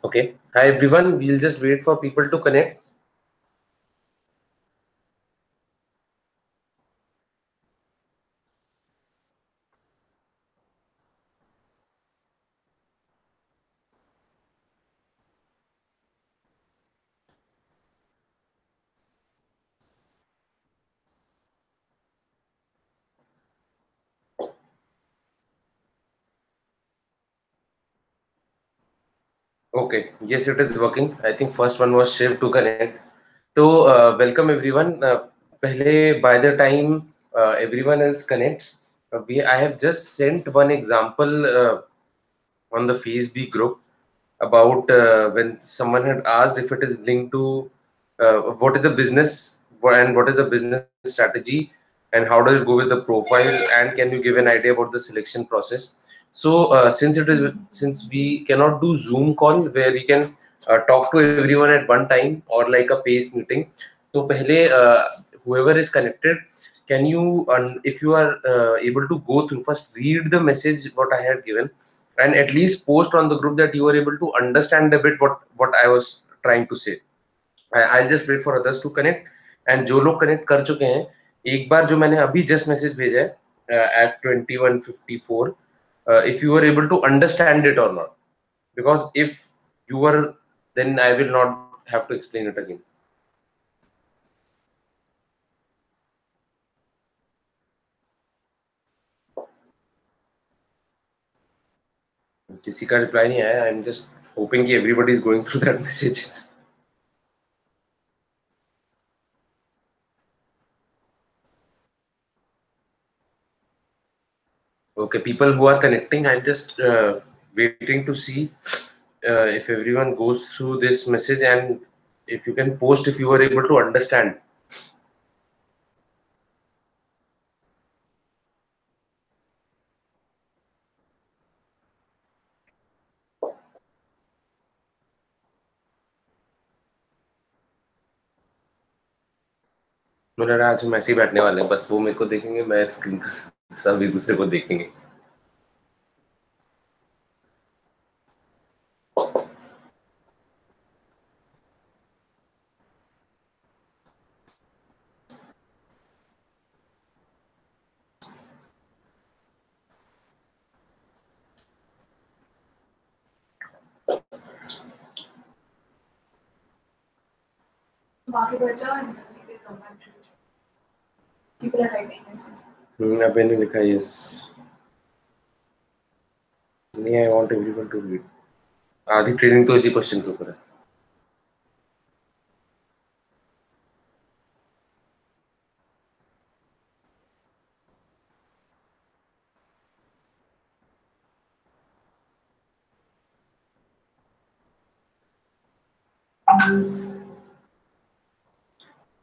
Okay. Hi everyone. We'll just wait for people to connect. Okay. Yes, it is working. I think first one was Shiv to connect. So welcome everyone. by the time everyone else connects, I have just sent one example on the Facebook group about when someone had asked if it is linked to what is the business and what is the business strategy and how does it go with the profile, and can you give an idea about the selection process. So since we cannot do Zoom call where we can talk to everyone at one time or like a pace meeting, so pehle whoever is connected, can you if you are able to go through, first read the message what I had given and at least post on the group that you were able to understand a bit what I was trying to say. I'll just wait for others to connect, and जो लोग connect कर चुके हैं, एक बार जो मैंने अभी just message भेजा है at 21:54, if you were able to understand it or not, because if you were, then I will not have to explain it again. किसी का reply नहीं आया. I'm just hoping कि everybody is going through that message. Okay, people who are connecting, I'm just waiting to see if everyone goes through this message, and if you can post if you were able to understand. मुझे लगा आज हम ऐसे ही बैठने वाले हैं, बस वो मेरे को देखेंगे, मैं स्क्रीन सब एक दूसरे को देखेंगे. People are typing this. अभी नहीं लिखा यस. नहीं, I want everyone to read. आधी ट्रेनिंग तो इसी क्वेश्चन के ऊपर है.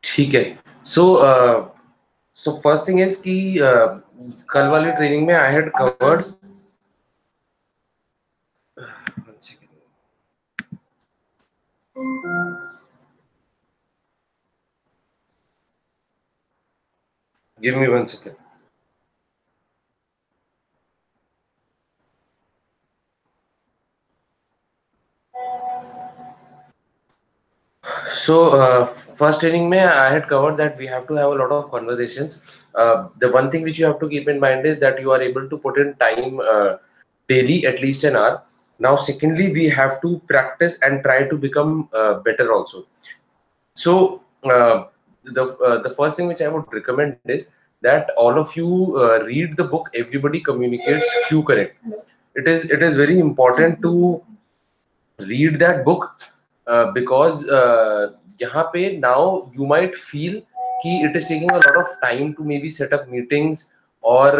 ठीक है. सो फर्स्ट थिंग इज कि कल वाली ट्रेनिंग में I had covered. Give me 1 second. So first training mein I had covered that we have to have a lot of conversations. The one thing which you have to keep in mind is that you are able to put in time daily, at least an hour. Now secondly, we have to practice and try to become better also. So the first thing which I would recommend is that all of you read the book Everybody Communicates, Few Connect. It is very important to read that book because यहाँ पे now you might feel कि it is taking a lot of time to maybe set up meetings or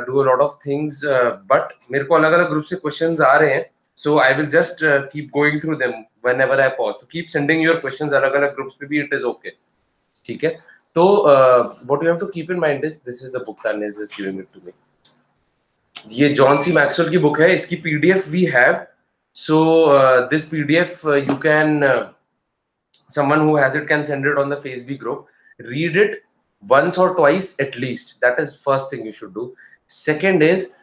do a lot of things, but मेरे को अलग-अलग group से questions आ रहे हैं, so I will just keep going through them whenever I pause. So keep sending your questions अलग-अलग groups पे भी, it is okay. ठीक है. तो what you have to keep in mind is this is the book Tanya is just giving it to me. ये John C Maxwell की book है, इसकी PDF we have. So this PDF you can someone who has it can send it on the Facebook group. Read it once or twice at least. That is first thing you should do. Second is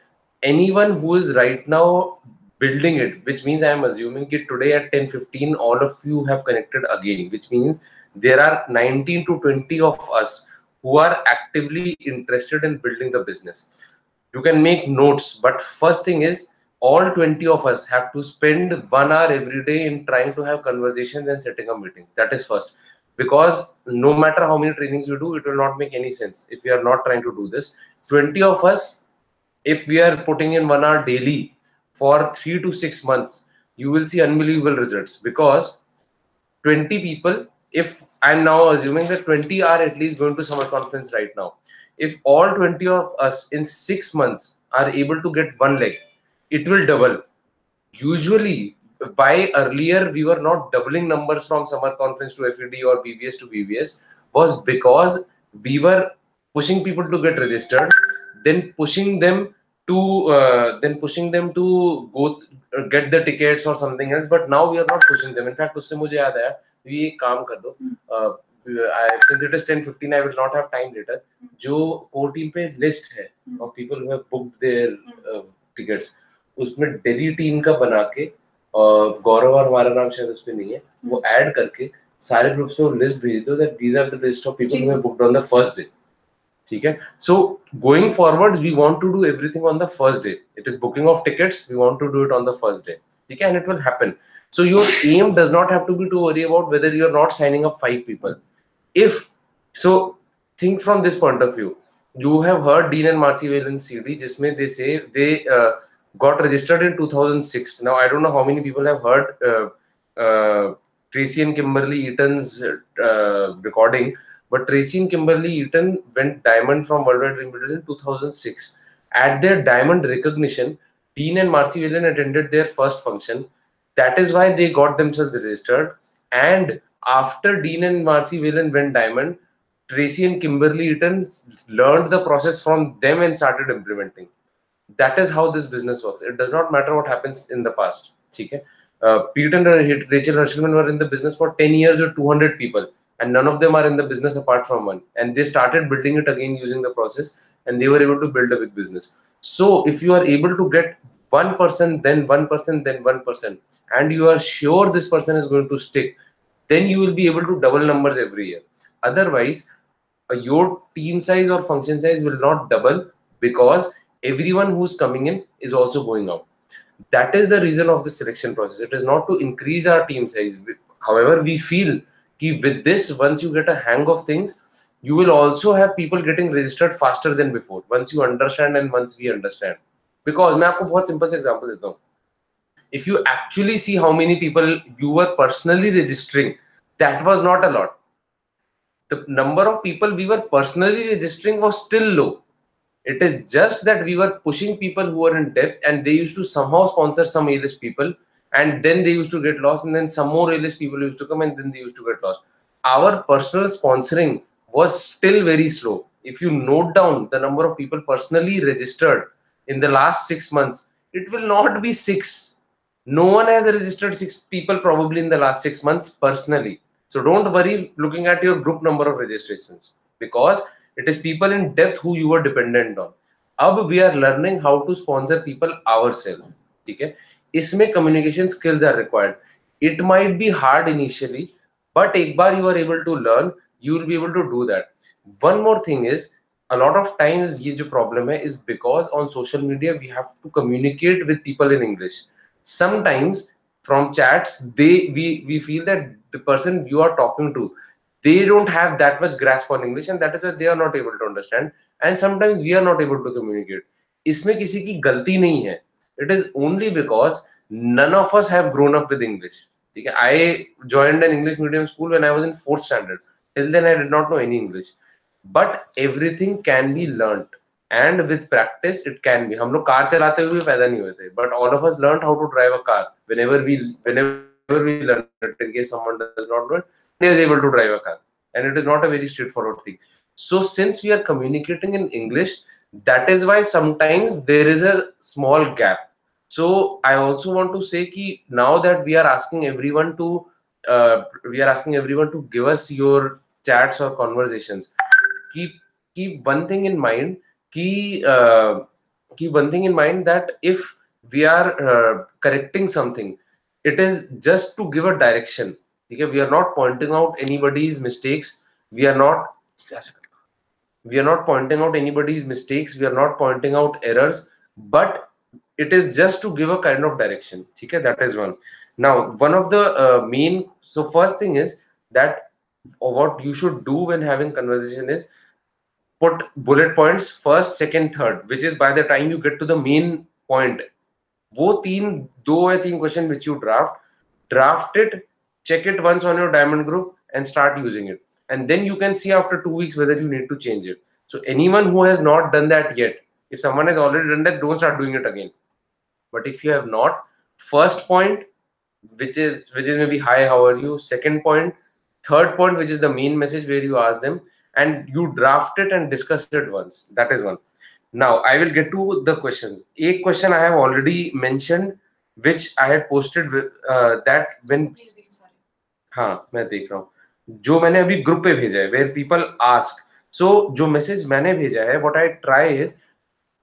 anyone who is right now building it, which means I am assuming that today at 10:15 all of you have connected again, which means there are 19 to 20 of us who are actively interested in building the business. You can make notes, but first thing is all 20 of us have to spend 1 hour every day in trying to have conversations and setting up meetings. That is first, because no matter how many trainings you do, it will not make any sense if we are not trying to do this. 20 of us, if we are putting in 1 hour daily for 3 to 6 months, you will see unbelievable results. Because 20 people, if I'm now assuming that 20 are at least going to summer conference right now, if all 20 of us in 6 months are able to get one leg, it will double. Usually, why earlier we were not doubling numbers from summer conference to FED or BBS to BBS was because we were pushing people to get registered, then pushing them to go get the tickets or something else. But now we are not pushing them. In fact, उससे मुझे याद आया, ये एक काम कर दो. Since it is 10:15, I will not have time later. जो core team पे list है of people who have booked their tickets, उसमें दिल्ली टीम का बना के, गौरव और हमारा नाम शायद उसमें नहीं है, वो ऐड करके सारे ग्रुप्स में वो लिस्ट भेज दो that these are the list of people who have booked on the first day. ठीक है? So going forward, we want to do everything on the first day. It is booking of tickets. We want to do it on the first day. ठीक है? And it will happen. So your aim does not have to be to worry about whether you are not signing up 5 people. If so, think from this point of view. You have heard Dean and Marcy Whalen's CD, जिसमें they say they got registered in 2006. Now I don't know how many people have heard Tracy and Kimberly Eaton's recording, but Tracy and Kimberly Eaton went diamond from Worldwide Dream Builders in 2006. At their diamond recognition, Dean and Marcy Whalen attended their first function. That is why they got themselves registered. And after Dean and Marcy Whalen went diamond, Tracy and Kimberly Eaton learned the process from them and started implementing. That is how this business works. It does not matter what happens in the past. Okay? Pete and Rachel Hirschman were in the business for 10 years with 200 people, and none of them are in the business apart from one. And they started building it again using the process, and they were able to build a big business. So if you are able to get one person, then one person, then one person, and you are sure this person is going to stick, then you will be able to double numbers every year. Otherwise, your team size or function size will not double, because everyone who's coming in is also going out. That is the reason of the selection process. It is not to increase our team size. However, we feel that with this, once you get a hang of things, you will also have people getting registered faster than before, once you understand and once we understand. Because मैं आपको बहुत simple example देता हूँ. If you actually see how many people you were personally registering, that was not a lot. The number of people we were personally registering was still low. It is just that we were pushing people who were in depth, and they used to somehow sponsor some A-list people, and then they used to get lost, and then some more A-list people used to come, and then they used to get lost. Our personal sponsoring was still very slow. If you note down the number of people personally registered in the last 6 months, it will not be 6. No one has registered 6 people probably in the last 6 months personally. So don't worry looking at your group number of registrations, because it is people in depth who you are dependent on. Now we are learning how to sponsor people ourselves. Okay? इसमें communication skills are required. It might be hard initially, but एक बार you are able to learn, you will be able to do that. One more thing is, a lot of times ये जो problem है is because on social media we have to communicate with people in English. Sometimes from chats we feel that the person you are talking to, they don't have that much grasp on English, and that is why they are not able to understand, and sometimes we are not able to communicate. इसमें किसी की गलती नहीं है. It is only because none of us have grown up with English. Okay? I joined an English medium school when I was in 4th standard. Till then I did not know any English. But everything can be learnt, and with practice it can be. हम लोग car चलाते हुए पैदा नहीं हुए थे, but all of us learned how to drive a car whenever we learned it. In case someone does not know it, he is able to drive a car, and it is not a very straightforward thing. So since we are communicating in English, that is why sometimes there is a small gap. So I also want to say that now that we are asking everyone to give us your chats or conversations, keep one thing in mind, keep one thing in mind, that if we are correcting something. It is just to give a direction. Okay, we are not pointing out anybody's mistakes. We are not we are not pointing out anybody's mistakes. We are not pointing out errors, but it is just to give a kind of direction. Okay, that is one. Now, one of the main, so first thing is that what you should do when having conversation is put bullet points first, second, third, which is by the time you get to the main point. वो तीन दो या तीन question which you draft it, check it once on your diamond group and start using it, and then you can see after 2 weeks whether you need to change it. So anyone who has not done that yet, if someone has already done that, don't start doing it again. But if you have not, first point, which is maybe hi, how are you, second point, third point, which is the main message where you ask them, and you draft it and discuss it once. That is one. Now I will get to the questions. A question I have already mentioned, which I had posted with, that when Please read, sorry. हाँ मैं देख रहा हूँ जो मैंने अभी group पे भेजा है, where people ask. So जो मैसेज मैंने भेजा है, what I try is,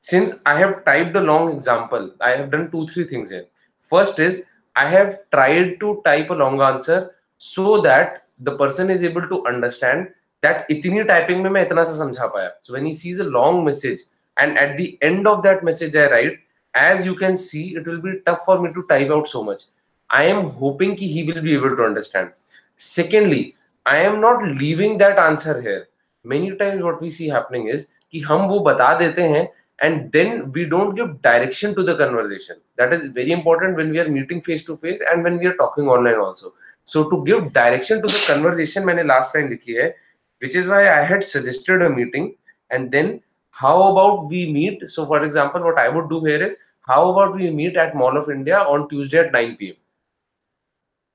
since I have typed a long example, I have done 2-3 things here. First is I have tried to type a long answer so that the person is able to understand that इतनी typing में मैं इतना सा समझा पाया. So when he sees a long message and at the end of that message I write, as you can see, it will be tough for me to type out so much. I am hoping कि he will be able to understand. Secondly, I am not leaving that answer here. Many times what we see happening is कि हम वो बता देते हैं and then we don't give direction to the conversation. That is very important when we are meeting face to face and when we are talking online also. So to give direction to the conversation, मैंने last time लिखी है, which is why I had suggested a meeting. And then how about we meet? So for example, what I would do here is, how about we meet at Mall of India on Tuesday at 9 p.m.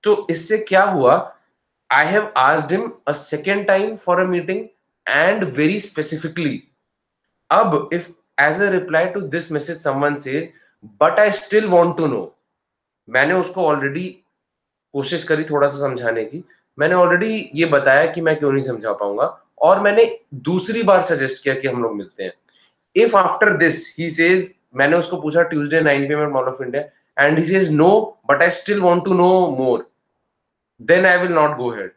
तो इससे क्या हुआ? I have asked him a second time for a meeting and very specifically. अब if as a reply to this message someone says, but I still want to know, मैंने उसको already कोशिश करी थोड़ा सा समझाने की, मैंने ऑलरेडी ये बताया कि मैं क्यों नहीं समझा पाऊंगा, और मैंने दूसरी बार सजेस्ट किया कि हम लोग मिलते हैं. If after this he says, मैंने उसको पूछा Tuesday 9 p.m. at Mall of India and he says no, but I still want to know more, then I will not go ahead.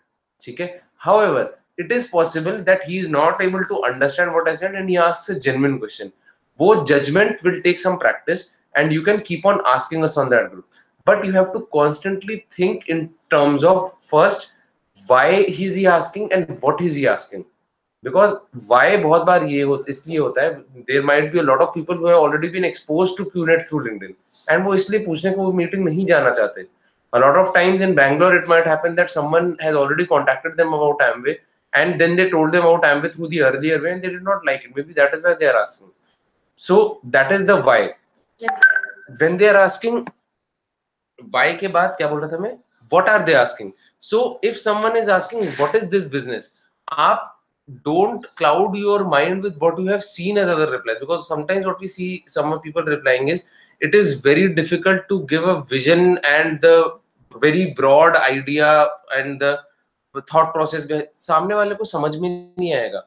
ठीक है. However, it is possible that he is not able to understand what I said and he asks a genuine question. वो judgment will take some practice and you can keep on asking us on that group. But you have to constantly think in terms of, first, why is he asking and what is he asking. Because why बहुत बार ये इसलिए होता है, there might be a lot of people who have already been exposed to QNet through LinkedIn and वो इसलिए पूछने को वो मीटिंग नहीं जाना चाहते. A lot of times in Bangalore, it might happen that someone has already contacted them about Amway and then they told them about Amway through the earlier way and they did not like it. Maybe that is why they are asking. So that is the why. When they are asking why के बाद क्या बोल रहा था मैं? What are they asking? So if someone is asking what is this business, आप don't cloud your mind with what you have seen as other replies, because sometimes what we see some people replying is, it is very difficult to give a vision and the very broad idea and the thought process सामने वाले को समझ में नहीं आएगा.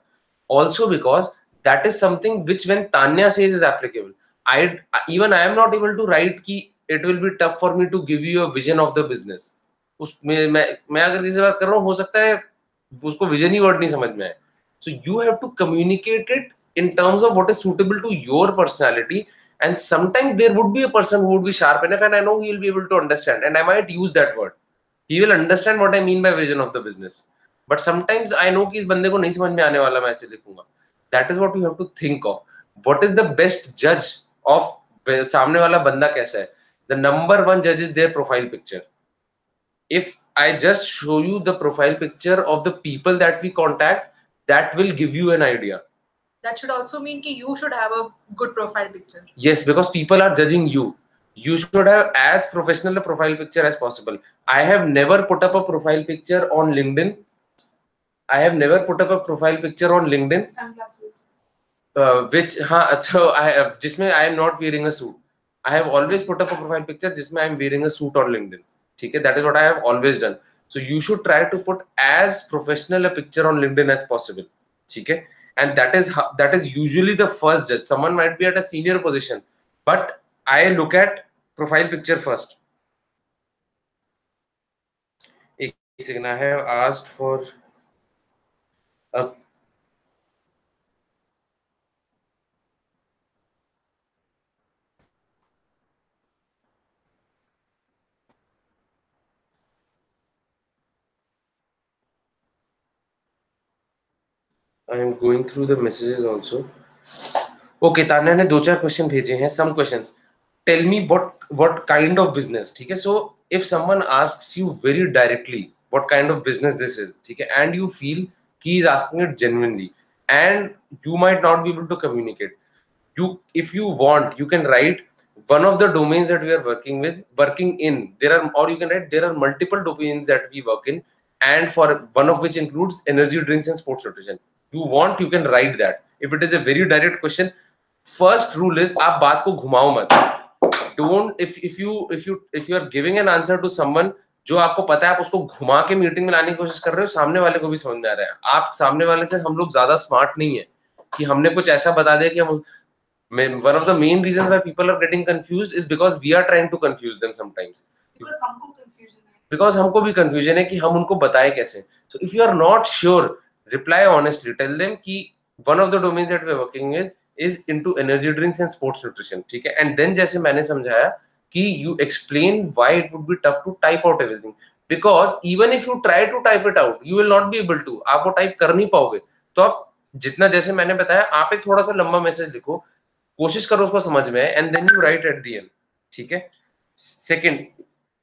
Also because that is something which when Tanya says is applicable. I am not able to write कि it will be tough for me to give you a vision of the business. उसमें मैं अगर किसी से बात कर रहा हूँ, हो सकता है उसको विजन ही वर्ड नहीं समझ में आए. So you have to communicate it in terms of what is suitable to your personality. And sometimes there would be a person who would be sharp enough and I know he will be able to understand and I might use that word. He will understand what I mean by vision of the business. But sometimes I know कि इस बंदे को नहीं समझ में आने वाला, मैं ऐसे लिखूंगा. That is what you have to think of. What is the best judge of सामने वाला बंदा कैसा है? The number one judge is their profile picture. If I just show you the profile picture of the people that we contact, that will give you an idea. That should also mean that you should have a good profile picture. Yes, because people are judging you. You should have as professional a profile picture as possible. I have never put up a profile picture on LinkedIn. Sunglasses. Which so जिसमें I am not wearing a suit. I have always put up a profile picture जिसमें I am wearing a suit on LinkedIn. ठीक है, that is what I have always done. So you should try to put as professional a picture on LinkedIn as possible. ठीक है, and that is usually the first judge. Someone might be at a senior position, but I look at Profile picture first. एक second, I have asked for a I am going through the messages also. Okay, Tanya ने दो चार question भेजे हैं. Some questions. Tell me what kind of business. ठीक है. So if someone asks you very directly what kind of business this is, ठीक है, and you feel he is asking it genuinely and you might not be able to communicate, you, if you want, you can write one of the domains that we are working in. There are, or you can write there are multiple domains that we work in, and for one of which includes energy drinks and sports nutrition. You want, you can write that. If it is a very direct question, first rule is आप बात को घुमाओ मत. Don't, if you are giving an answer to someone जो आपको पता है आप उसको घुमा के मीटिंग में लाने की कोशिश कर रहे हो, सामने वाले को भी समझ में आ रहा है आप सामने वाले से, हम लोग ज्यादा स्मार्ट नहीं है कि हमने कुछ ऐसा बता दिया कि हम. One of the main reasons why people are getting confused is because we are trying to confuse them sometimes. Because हमको confusion है. Because हमको भी confusion है कि हम उनको बताएं कैसे. So if you are not sure, reply honestly. Tell them कि one of the domains that we are working in is into energy drinks and sports nutrition. ठीक है. And then जैसे मैंने समझाया कि you explain why it would be tough to type out everything. Because even if you try to type it out, you will not be able to. आप वो type कर नहीं पाओगे. तो आप जितना, जैसे मैंने बताया, आप एक थोड़ा सा लंबा मैसेज लिखो, कोशिश करो उसको समझ में, and then you write at the end. ठीक है. Second,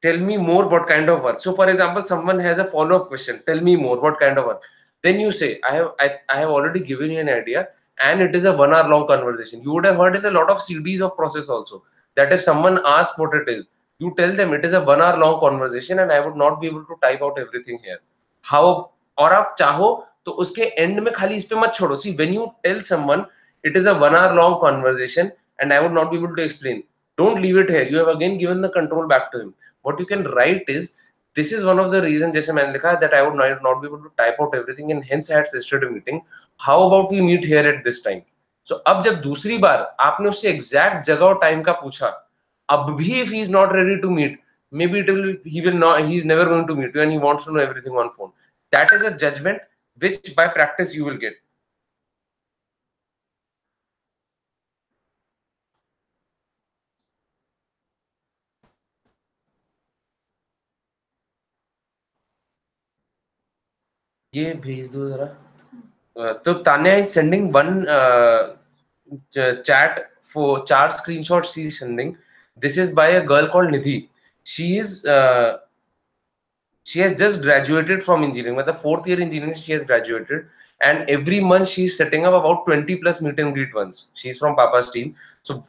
tell me more what kind of work. So for example someone has a follow up question, tell me more what kind of work. Then you say, I have already given you an idea, and it is a 1 hour long conversation. You would have heard in a lot of CDs of process also that if someone asks what it is, you tell them it is a 1 hour long conversation and I would not be able to type out everything here. How, और आप चाहो तो उसके and में खाली इस पे मत छोड़ो. See, when you tell someone it is a 1 hour long conversation and I would not be able to explain, don't leave it here. You have again given the control back to him. What you can write is, this is one of the reasons, जैसे मैंने लिखा, that I would not be able to type out everything and hence I had suggested a meeting. How about we meet here at this time? So अब जब दूसरी बार आपने उससे exact जगह और टाइम का पूछा, अब भी if he is not ready to meet, maybe he is never going to meet you and he wants to know everything on phone. That is a judgment which by practice you will get. ये भेज दो जरा. तो Tanya is sending one chat for चार screenshots she's sending. This is by a girl called Nidhi. She is she has just graduated from engineering. मतलब fourth year engineering she has graduated, and every month she's setting up about 20 plus meet and greet ones. She's from Papa's team. So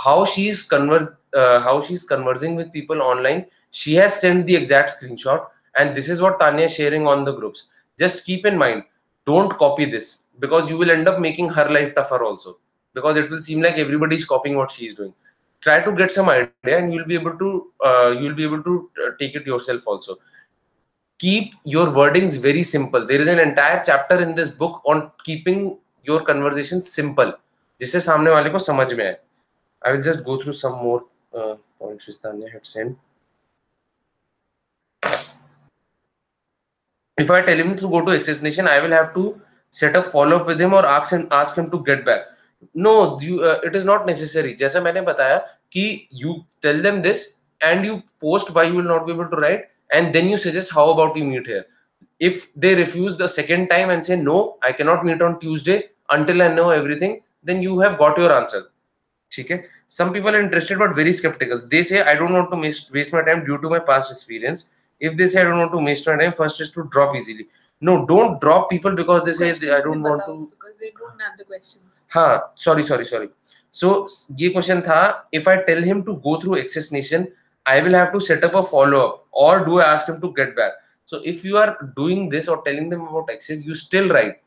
how she's conversing with people online, she has sent the exact screenshot, and this is what Tanya is sharing on the groups. Just keep in mind, don't copy this, because you will end up making her life tougher also, because it will seem like everybody is copying what she is doing. Try to get some idea and you'll be able to take it yourself also. Keep your wordings very simple. There is an entire chapter in this book on keeping your conversation simple, जिससे सामने वाले को समझ में आए. I will just go through some more points which Tanya had sent. If I tell him to go to Access Nation, I will have to set a follow up with him or ask him to get back. No, it is not necessary. जैसा मैंने बताया कि you tell them this and you post why you will not be able to write, and then you suggest how about we meet here. If they refuse the second time and say no, I cannot meet on Tuesday until I know everything, then you have got your answer. ठीक है. Some people are interested but very skeptical. They say I don't want to waste my time due to my past experience. If they say I don't want to waste my time, first is to drop easily. No, don't drop people because they say I don't want to. Because they don't have the questions. हाँ, sorry. So ये question था, if I tell him to go through Access Nation, I will have to set up a follow up, or do I ask him to get back? So if you are doing this or telling them about Access, you still write,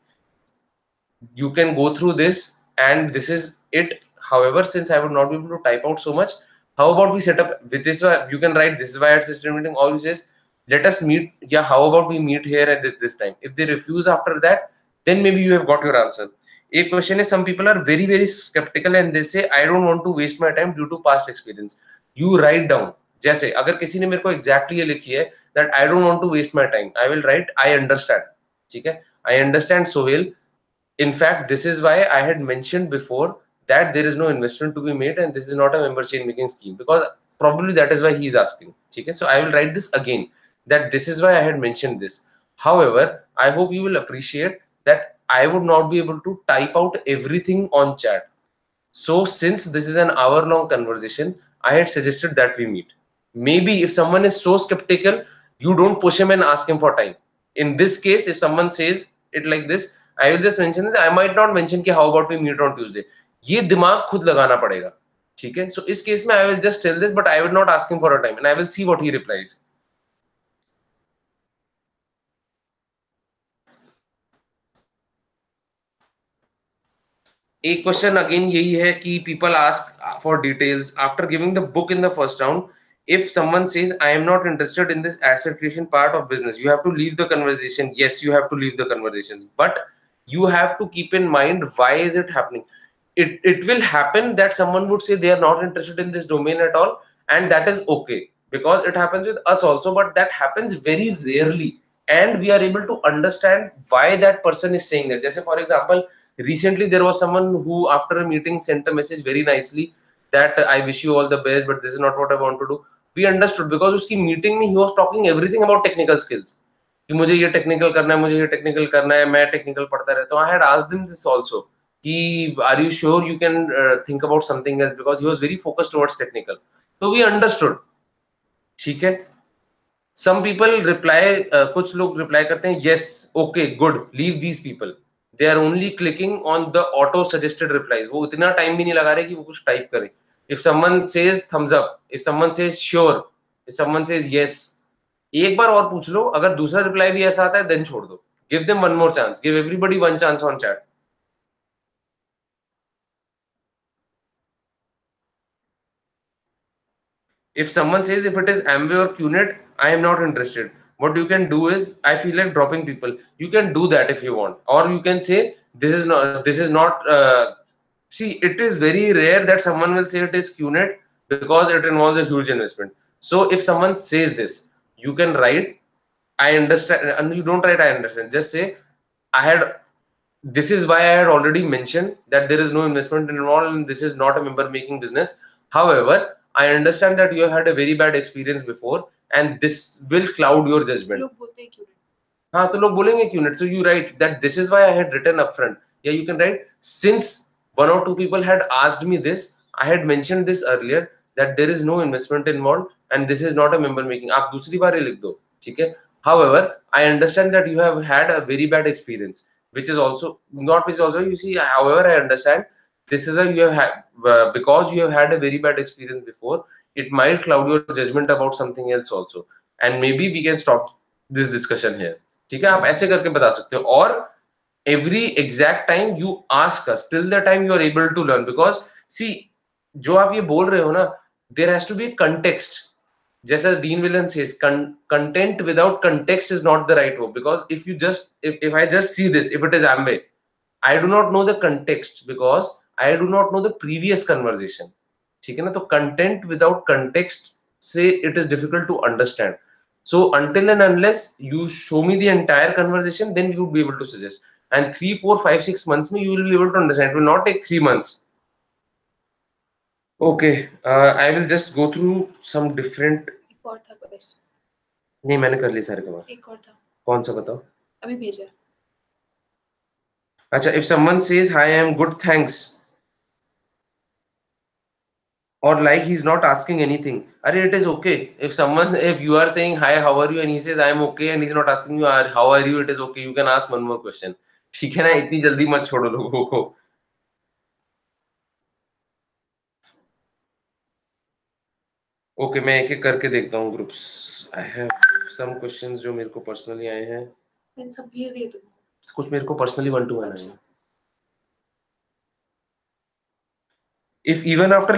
you can go through this and this is it. However, since I would not be able to type out so much, how about we set up with this? You can write, this is why I had system meeting, or you says, let us meet. Yeah, how about we meet here at this time? If they refuse after that, then maybe you have got your answer. A question is, some people are very skeptical and they say, I don't want to waste my time due to past experience. You write down. जैसे अगर किसी ने मेरे को exactly ये लिखी है that I don't want to waste my time, I will write I understand. ठीक है, I understand Sohail. In fact, this is why I had mentioned before that there is no investment to be made and this is not a member chain making scheme, because probably that is why he is asking. Okay, so I will write this again, that this is why I had mentioned this. However, I hope you will appreciate that I would not be able to type out everything on chat. So since this is an hour-long conversation, I had suggested that we meet. Maybe if someone is so skeptical, you don't push him and ask him for time. In this case, if someone says it like this, I will just mention that I might not mention कि how about we meet on Tuesday. ये दिमाग खुद लगाना पड़ेगा, ठीक है? So इस case में I will just tell this, but I will not ask him for a time, and I will see what he replies. एक क्वेश्चन अगेन यही है कि people ask for details after giving the book in the first round. If someone says I am not interested in this asset creation part of business, you have to leave the conversation. Yes, you have to leave the conversations, but you have to keep in mind why is it happening. It will happen that someone would say they are not interested in this domain at all, and that is okay, because it happens with us also, but that happens very rarely, and we are able to understand why that person is saying that. Just for example, recently there was someone who after a meeting sent a message very nicely that I wish you all the best, but this is not what I want to do. We understood because उसकी meeting में he was talking everything about technical skills, कि मुझे ये technical करना है, मुझे ये technical करना है, मैं टेक्निकल पढ़ता रहता हूँ. I had asked him this also कि are you sure you can think about something else, because he was very focused towards technical. So we understood. ठीक है. Some people reply, कुछ लोग reply करते हैं yes, okay, good, leave these people. They are only clicking on the auto suggested replies. वो इतना time भी नहीं लगा रहे कि वो कुछ टाइप करें. If someone says thumbs up, if someone says sure, if someone says yes, एक बार और पूछ लो. अगर दूसरा रिप्लाई भी ऐसा आता है then छोड़ दो. Give them one more chance. Give everybody one chance on chat. If someone says if it is Amway or QNet, I am not interested. What you can do is, I feel like dropping people. You can do that if you want, or you can say this is not. This is not. See, it is very rare that someone will say it is QNet because it involves a huge investment. So if someone says this, you can write I understand, and you don't write I understand. Just say I had. This is why I had already mentioned that there is no investment involved and this is not a member making business. However, I understand that you have had a very bad experience before and this will cloud your judgment. लोग बोलते हैं क्यों? हाँ, तो लोग बोलेंगे क्यों नहीं. So you write that this is why I had written upfront. Yeah, you can write since one or two people had asked me this. I had mentioned this earlier that there is no investment involved and this is not a member making. आप दूसरी बार ही लिख दो, ठीक है. However, I understand that you have had a very bad experience, which is also not which also you see. However, I understand this is a you have had because you have had a very bad experience before. It might cloud your judgment about something else also, and maybe we can stop this discussion here. ठीक है, आप ऐसे करके बता सकते हो. और every exact time you ask us till the time you are able to learn, because see जो आप ये बोल रहे हो ना, there has to be context. जैसा Dean Willen says, content without context is not the right word, because if you just if I just see this, if it is Amway, I do not know the context because I do not know the previous conversation. ठीक है ना. तो content without context से it is difficult to understand. So until and unless you show me the entire conversation, then you would be able to suggest. And 3, 4, 5, 6 months में you will be able to understand. It will not take 3 months. Okay, I will just go through some different. एक और था question. नहीं, मैंने कर ली सारे cover. एक और था. कौन सा बताओ? अभी भेजा. अच्छा, if someone says hi, I am good, thanks, or like he's not asking anything, अरे it is okay. If you are saying hi, how are you, and he says I am okay and he's not asking you how are you, it is okay. You can ask one more question. ठीक है ना. इतनी जल्दी मत छोड़ो लोगों को. Okay, मैं एक एक करके देखता हूँ groups. I have some questions जो मेरे को पर्सनली आए हैं. मैंने सब भेज दिए तुमको. कुछ मेरे को पर्सनली 1 to 1 आए हैं. If even after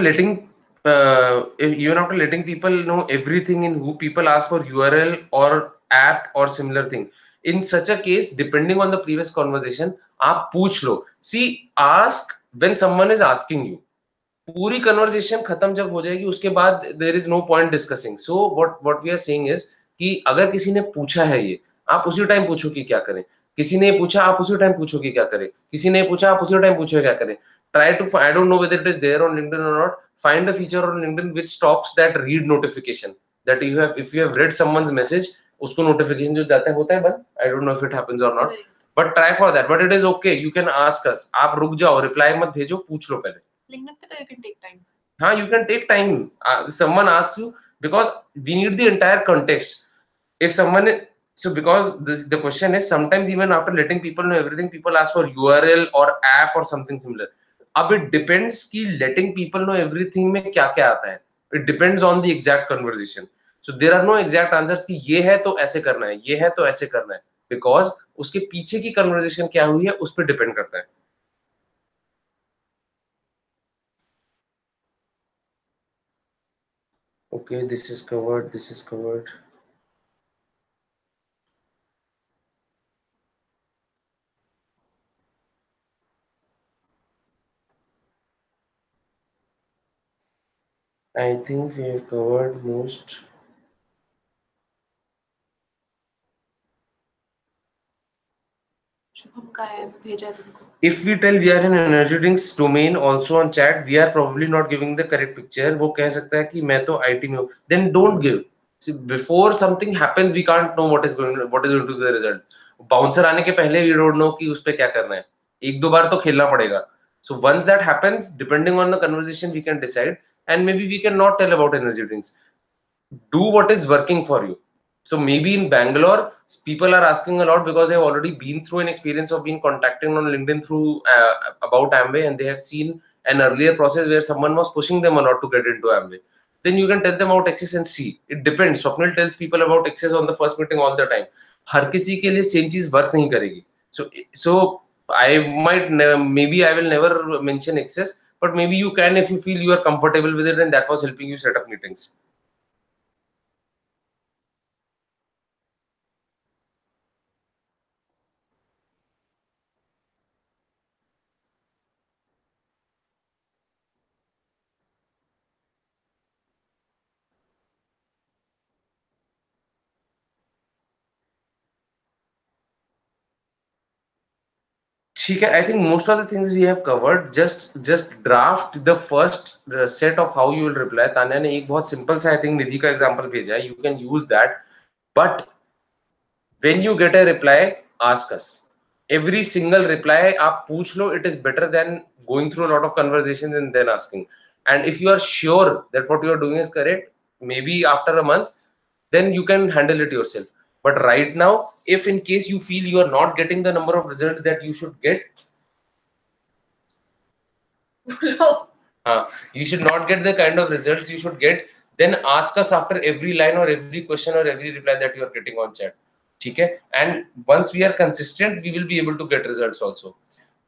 letting people know everything in who people ask for URL or app or similar thing, in such a case, depending on the previous conversation, आप पूछ लो. See, ask when someone is asking you. पूरी conversation खत्म जब हो जाएगी उसके बाद there is no point discussing. So what we are saying is कि अगर किसी ने पूछा है ये, आप उसी टाइम पूछो कि क्या करें. किसी ने पूछा, आप उसी टाइम पूछो कि क्या करें. किसी ने पूछा, आप उसी टाइम पूछो क्या करें. Try to find, I don't know whether it is there on LinkedIn or not, find a feature on LinkedIn which stops that read notification, that you have, if you have read someone's message, उसको notification जो जाता है होता है बंद. I don't know if it happens or not, but try for that. But it is okay, you can ask us. आप रुक जाओ, reply मत भेजो, पूछ लो पहले. LinkedIn पे तो you can take time. हाँ, you can take time. Someone asks you, because we need the entire context. If someone so because the question is, sometimes even after letting people know everything, people ask for URL or app or something similar. अब it depends कि letting people know everything में क्या क्या आता है. It depends on the exact conversation. So there are no exact answers कि ये है तो ऐसे करना है, ये है तो ऐसे करना है, because उसके पीछे की conversation क्या हुई है उस पर depend करता है. Okay, this is covered. This is covered. I think we have covered most. Shubham का है, भेजा तुमको. If we tell we are in energy drinks domain also on chat, we are probably not giving the correct picture. वो कह सकता है कि मैं तो IT में हूँ. Then don't give. See, before something happens, we can't know what is going to be the result. Bouncer आने के पहले we don't know कि उस पे क्या करना है. एक दो बार तो खेलना पड़ेगा. So once that happens, depending on the conversation, we can decide, and maybe we can not tell about energy drinks. Do what is working for you. So maybe in Bangalore, people are asking a lot because they've already been through an experience of being contacting on LinkedIn through about Amway, and they have seen an earlier process where someone was pushing them a lot to get into Amway. Then you can tell them about access and see. It depends. Swapnil tells people about access on the first meeting all the time. हर किसी के लिए same चीज work नहीं करेगी. So I might maybe I will never mention access, but maybe you can if you feel you are comfortable with it, and that was helping you set up meetings. ठीक है, I think most of the things we have covered. Just draft the first set of how you will reply. Tanya ने एक बहुत simple सा I think निधि का example भेजा है. You can use that. But when you get a reply, ask us. Every single reply आप पूछ लो. It is better than going through a lot of conversations and then asking. And if you are sure that what you are doing is correct, maybe after a month, then you can handle it yourself. But right now, if in case you feel you are not getting the number of results that you should get, you should not get the kind of results you should get, then ask us after every line or every question or every reply that you are getting on chat. ठीक है, and once we are consistent, we will be able to get results also.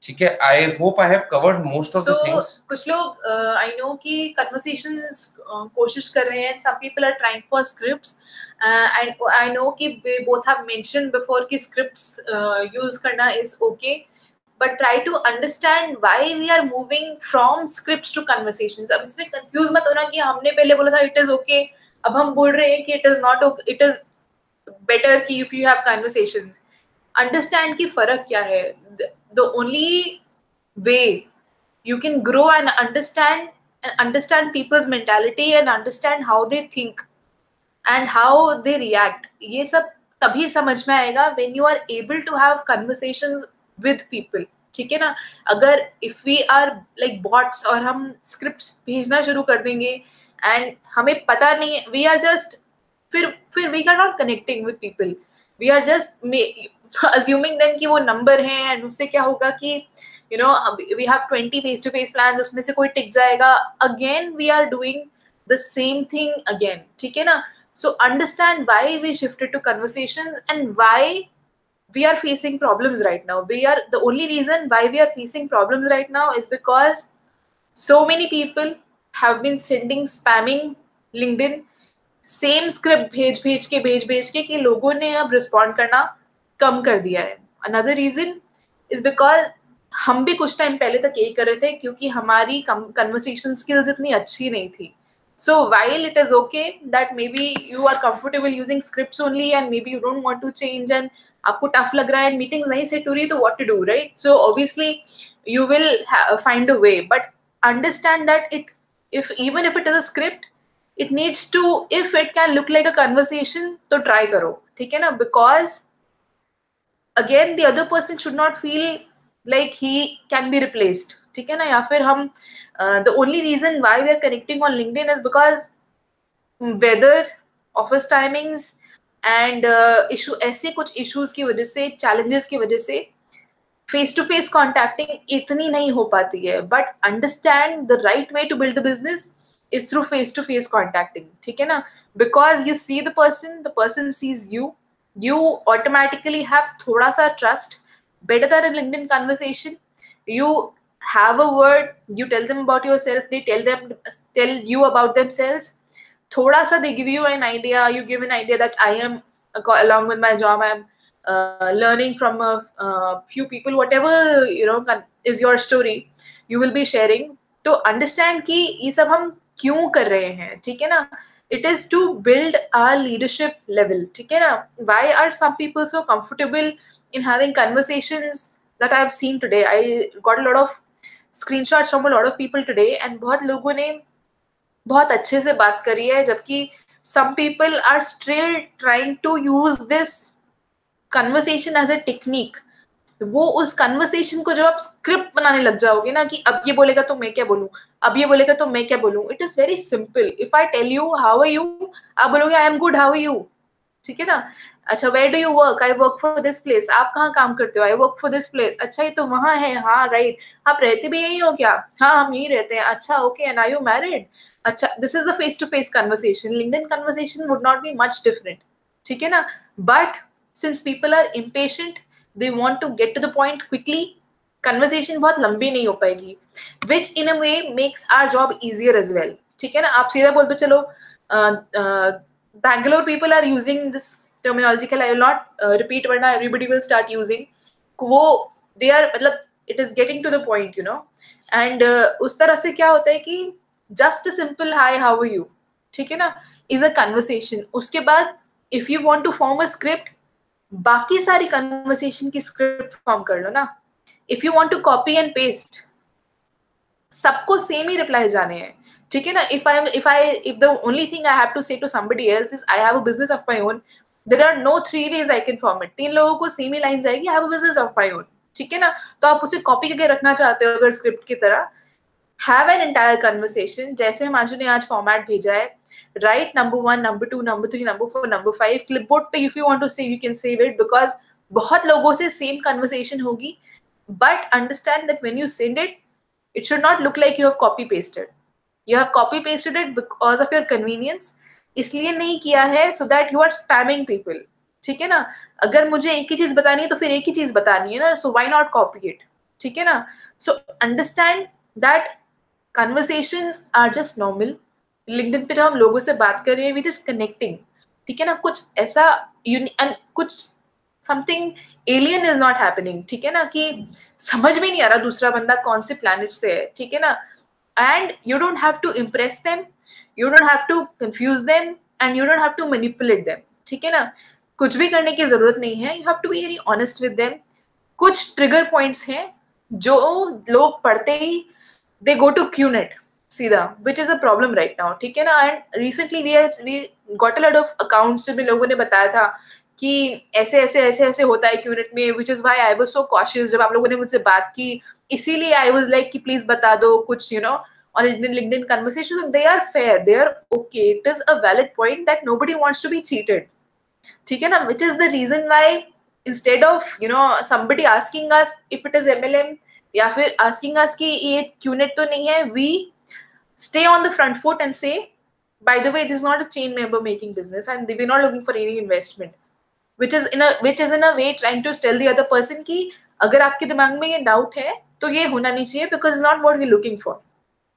ठीक है, I hope I have covered most of the things. कुछ लोग I know कि conversations कोशिश कर रहे हैं. Some people are trying for scripts, and I know कि we both have mentioned before कि scripts use करना is okay, but try to understand why we are moving from scripts to conversations. अब इसमें confuse मत होना कि हमने पहले बोला था it is okay, अब हम बोल रहे हैं कि it is not okay, it is better कि if you have conversations. Understand कि फर्क क्या है. The only way you can grow and understand people's mentality and understand how they think and how they react. ये सब तभी समझ में आएगा when you are able to have conversations with people. ठीक है ना. अगर if we are like bots और हम scripts भेजना शुरू कर देंगे and हमें पता नहीं, we are just फिर we are not connecting with people. We are just assuming then कि वो number है and उससे क्या होगा कि you know we have 20 face to face plans, उसमें से कोई टिक जाएगा. Again we are doing the same thing again. ठीक है ना. So understand why we shifted to conversations and why we are facing problems right now. The only reason why we are facing problems right now is because so many people have been spamming LinkedIn, same script भेज के कि लोगों ने अब respond करना कम कर दिया है. Another reason is because हम भी कुछ टाइम पहले तक यही कर रहे थे क्योंकि हमारी कन्वर्सेशन स्किल्स इतनी अच्छी नहीं थी. So while it is okay that maybe you are comfortable using scripts only and maybe you don't want to change and आपको टफ लग रहा है and meetings नहीं सेट हो रही तो what to do, right? So obviously you will find a way, but understand that it, if even if it is a script, it needs to, if it can look like a conversation तो try करो, ठीक है ना? Because again the other person should not feel like he can be replaced, ठीक है ना? या फिर हम the only reason why we are connecting on LinkedIn is because weather, office timings and issue, ऐसे कुछ issues की वजह से, challenges की वजह से फेस टू फेस कॉन्टैक्टिंग इतनी नहीं हो पाती है. But understand the right way to build the business is through face to face contacting, ठीक है ना? Because you see the person sees you, you automatically have थोड़ा सा trust, better than a LinkedIn conversation. You have a word, you tell them about yourself, they tell you about themselves. थोड़ा सा they give you an idea, you give an idea that I am, along with my job, I am learning from a few people, whatever you know is your story, you will be sharing to understand कि ये सब हम क्यों कर रहे हैं, ठीक है ना? It is to build our leadership level, ठीक है ना? Why are some people so comfortable in having conversations that I have seen today? I got a lot of screenshots from a lot of people today and बहुत लोगों ने बहुत अच्छे से बात करी है, जबकि some people are still trying to use this conversation as a technique. वो उस कन्वर्सेशन को जब आप स्क्रिप्ट बनाने लग जाओगे ना कि अब ये बोलेगा तो मैं क्या बोलूं, अब ये बोलेगा तो मैं क्या बोलूं. It is very simple. If I tell you how are you, आप बोलोगे I am good, how are you, ठीक है ना? अच्छा, where do you work? I work for this place. आप कहाँ काम करते हो? I work for this place. अच्छा, ये तो वहां है. हाँ राइट. आप रहते भी यही हो क्या? हाँ हम यही रहते हैं. अच्छा okay. And are you married? अच्छा. This is the face to face conversation. LinkedIn conversation would not be much different, ठीक है ना? But since people are impatient, they want to get to the point quickly, conversation बहुत लंबी नहीं हो पाएगी, which in a way makes our job easier as well, ठीक है ना? आप सीधा बोल दो चलो Bangalore people are using this terminology, I will not repeat वरना everybody will start using वो, they are मतलब it is getting to the point, you know. and उस तरह से क्या होता है कि just a simple hi how are you, ठीक है ना, is a conversation. उसके बाद if you want to form a script, बाकी सारी कन्वर्सेशन की स्क्रिप्ट फॉर्म कर लो ना. If you want to copy and paste, सबको सेम ही रिप्लाई जाने हैं, ठीक है ना? If the only thing I have to say to somebody else is I have a business of my own, there are no three ways I can form it. तीन लोगों को सेम ही लाइन जाएगी, I have a business of my own, ठीक है ना? तो आप उसे कॉपी करके रखना चाहते हो अगर स्क्रिप्ट की तरह, हैव एन एंटायर कन्वर्सेशन. जैसे मांजू ने आज फॉर्मेट भेजा है, write number 1, number 2, number 3, number 4, number 5 clipboard पे. if you want to save you can save it because बहुत लोगों से same conversation होगी. but understand that when you send it, it should not look like you have copy pasted. You have copy pasted it because of your convenience, इसलिए नहीं किया है so that you are spamming people, ठीक है ना? अगर मुझे एक ही चीज बतानी है तो फिर एक ही चीज बतानी है ना, so why not copy it, ठीक है ना? so understand that conversations are just normal. LinkedIn पे जब हम लोगों से बात कर रहे हैं, वी जस्ट कनेक्टिंग, ठीक है ना? कुछ ऐसा कुछ something alien is not happening, ठीक है ना? कि समझ में नहीं आ रहा दूसरा बंदा कौन से प्लैनेट से है, ठीक है ना? And you don't have to impress them, you don't have to confuse them and you don't have to manipulate them, ठीक है ना? कुछ भी करने की जरूरत नहीं है. You have to be very honest with them. कुछ ट्रिगर पॉइंट्स हैं जो लोग पढ़ते ही दे गो टू क्यूनेट सीधा, which is a problem right now, ठीक है ना? and recently we got a lot of accounts जिनमें लोगों ने बताया था कि ऐसे ऐसे ऐसे ऐसे होता है क्यूनेट में, which is why I was so cautious. जब आप लोगों ने मुझसे बात की, इसीलिए I was like कि please बता दो कुछ, you know, on LinkedIn conversations. So they are fair, they are okay. It is a valid point that nobody wants to be cheated, ठीक है ना? which is the reason why instead of you know somebody asking us if it is MLM या फिर asking us कि ये QNet तो नहीं है, we stay on the front foot and say, by the way, this is not a chain member making business and we're not looking for any investment, which is in a way trying to tell the other person कि अगर आपके दिमाग में ये doubt है तो ये होना नहीं चाहिए, because it's not what we're looking for,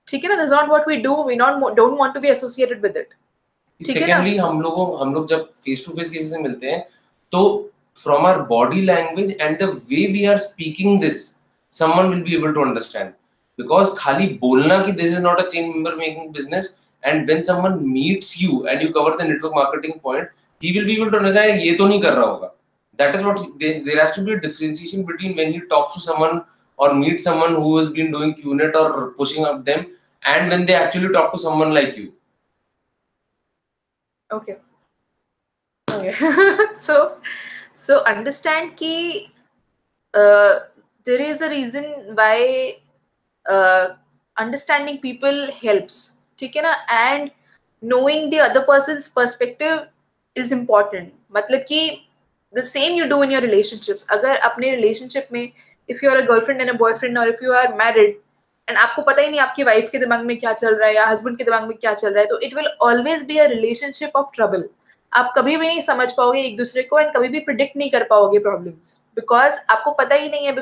ठीक है ना? That's not what we do. We don't want to be associated with it. Secondly हम लोग जब फेस टू फेस किसी से मिलते हैं तो from our body language and the way we are speaking this, someone will be able to understand. Because खाली बोलना कि this is not a chain member making business, and when someone meets you and you cover the network marketing point, he will be able to understand ये तो नहीं कर रहा होगा. That is what there has to be a differentiation between when you talk to someone or meet someone who has been doing QNet or pushing up them, and when they actually talk to someone like you. Okay. So understand कि there is a reason why understanding people helps, ठीक है ना, and knowing the other person's perspective is important. मतलब कि the same you do in your relationships. अगर अपने relationship में if you are a girlfriend and a boyfriend or if you are married and आपको पता ही नहीं आपकी वाइफ के दिमाग में क्या चल रहा है या हस्बैंड के दिमाग में क्या चल रहा है, तो it will always be a relationship of trouble. आप कभी भी नहीं समझ पाओगे एक दूसरे को एंड कभी भी प्रिडिक्ट नहीं कर पाओगे प्रॉब्लम्स, बिकॉज आपको पता ही नहीं है,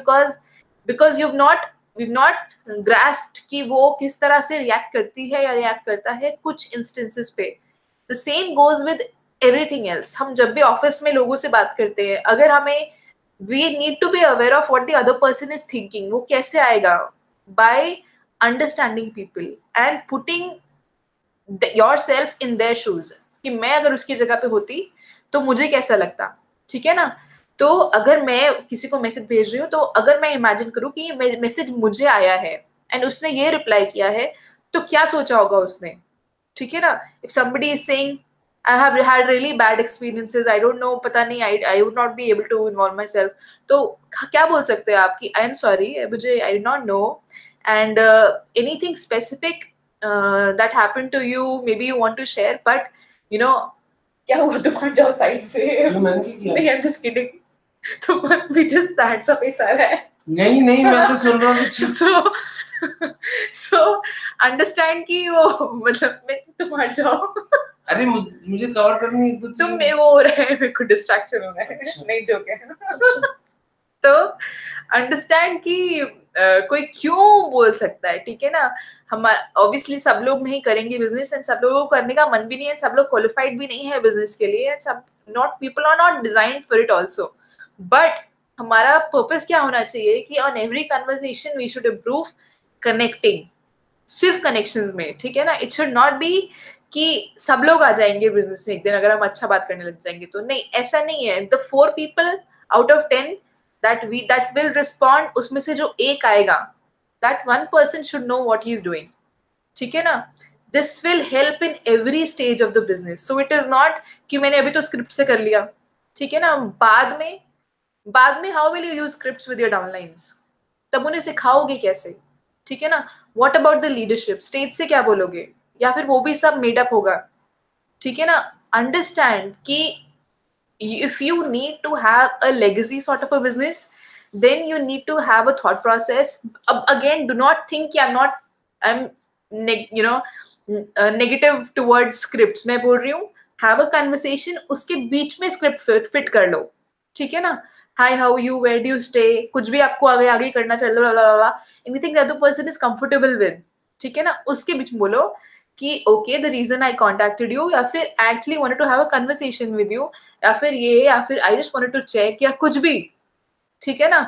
बिकॉज you've not grasped कि वो किस तरह से रिएक्ट करती है या रिएक्ट करता है कुछ इंस्टेंसेस पे. The same goes with everything else. हम जब भी ऑफिस में लोगों से बात करते हैं, अगर हमें we need to be aware of what the other person is thinking. वो कैसे आएगा? By understanding people and putting yourself in their shoes, कि मैं अगर उसकी जगह पे होती तो मुझे कैसा लगता, ठीक है ना. तो अगर मैं किसी को मैसेज भेज रही हूँ, तो अगर मैं इमेजिन करूँ कि ये मैसेज मुझे आया है एंड उसने ये रिप्लाई किया है, तो क्या सोचा होगा उसने, ठीक है ना. If somebody is saying I have had really bad experiences, I don't know, पता नहीं, I would not be able to involve myself, तो क्या बोल सकते हैं आप कि आई एम सॉरी, मुझे I do not know, and anything specific that happened to you, maybe you want to share, but you know, क्या हुआ, दुकान जाओ साइड से. नहीं, I'm just kidding. तो भी just that सब ऐसा है. नहीं मैं तो सुन रहा हूँ. so understand कि वो मतलब मैं तुम हट जाओ. अरे मुझे कवर करनी है कुछ. तुम में वो हो रहा है, मेरे को डिस्ट्रैक्शन हो रहा है. नहीं जोक है. तो अंडरस्टैंड कि कोई क्यों बोल सकता है, ठीक है ना. हम ऑब्वियसली सब लोग नहीं करेंगे बिजनेस एंड सब लोगों को करने का मन भी नहीं है, सब लोग क्वालिफाइड भी नहीं है बिजनेस के लिए, एंड सब not people are not designed for it also. But हमारा पर्पस क्या होना चाहिए कि on every conversation we should improve connecting, सिर्फ कनेक्शंस में, ठीक है ना. इट शुड नॉट बी कि सब लोग आ जाएंगे बिजनेस में एक दिन अगर हम अच्छा बात करने लग जाएंगे, तो नहीं, ऐसा नहीं है. The 4 people out of 10 that will respond, उसमें से जो एक आएगा, that one person should know what he is doing, ठीक है ना. this will help in every stage of the business. so it is not कि मैंने अभी तो स्क्रिप्ट से कर लिया, ठीक है ना. बाद में how will you use scripts with your downlines? तब उन्हें सिखाओगे कैसे, ठीक है ना. what about the leadership? Stage से क्या बोलोगे, या फिर वो भी सब मेड अप होगा, ठीक है ना. अंडरस्टैंड कि if you need to have a legacy sort of a business, then you need to have a thought process. Again, do not think I'm negative towards scripts. मैं बोल रही हूँ have a conversation, उसके बीच में script fit कर लो, ठीक है ना. hi, how are you, where do you stay, कुछ भी आपको आगे करना चल रहा, anything the other person is comfortable with, ठीक है ना. उसके बीच में बोलो कि okay, the reason I contacted you, या फिर I actually wanted to have a conversation with you, या फिर ये, या फिर I just wanted to check, या कुछ भी, ठीक है ना.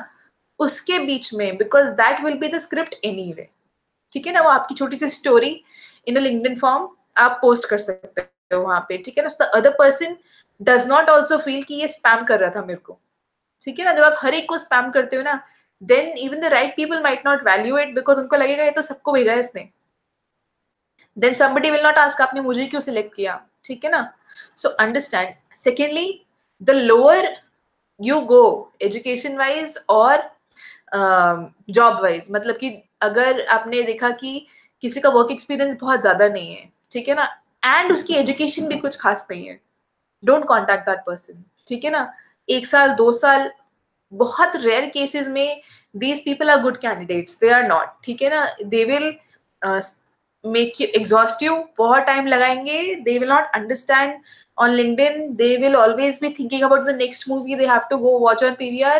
उसके बीच में, because that will be the script anyway, ठीक है ना. वो आपकी छोटी सी story in a LinkedIn form आप पोस्ट कर सकते हो वहां पे, ठीक है ना. the other person does not also feel कि ये स्पैम कर रहा था मेरे को, ठीक है ना. जब आप हर एक को स्पैम करते हो ना, then even the right people might not value it, because उनको लगेगा ये तो सबको भेजा है इसने. then somebody will not ask आपने मुझे क्यों सिलेक्ट किया, ठीक है ना. so understand. secondly, the lower you go education wise और जॉब वाइज, मतलब कि अगर आपने देखा कि किसी का वर्क एक्सपीरियंस बहुत ज्यादा नहीं है, ठीक है ना, एंड उसकी एजुकेशन भी कुछ खास नहीं है, डोंट कॉन्टैक्ट दैट पर्सन, ठीक है ना. 1 साल 2 साल, बहुत रेयर केसेस में these people are good candidates, they are not, ठीक है ना. They will make you exhaust you, बहुत टाइम लगाएंगे, they will not understand on LinkedIn, they will always be thinking about the next movie they have to go watch on PVR,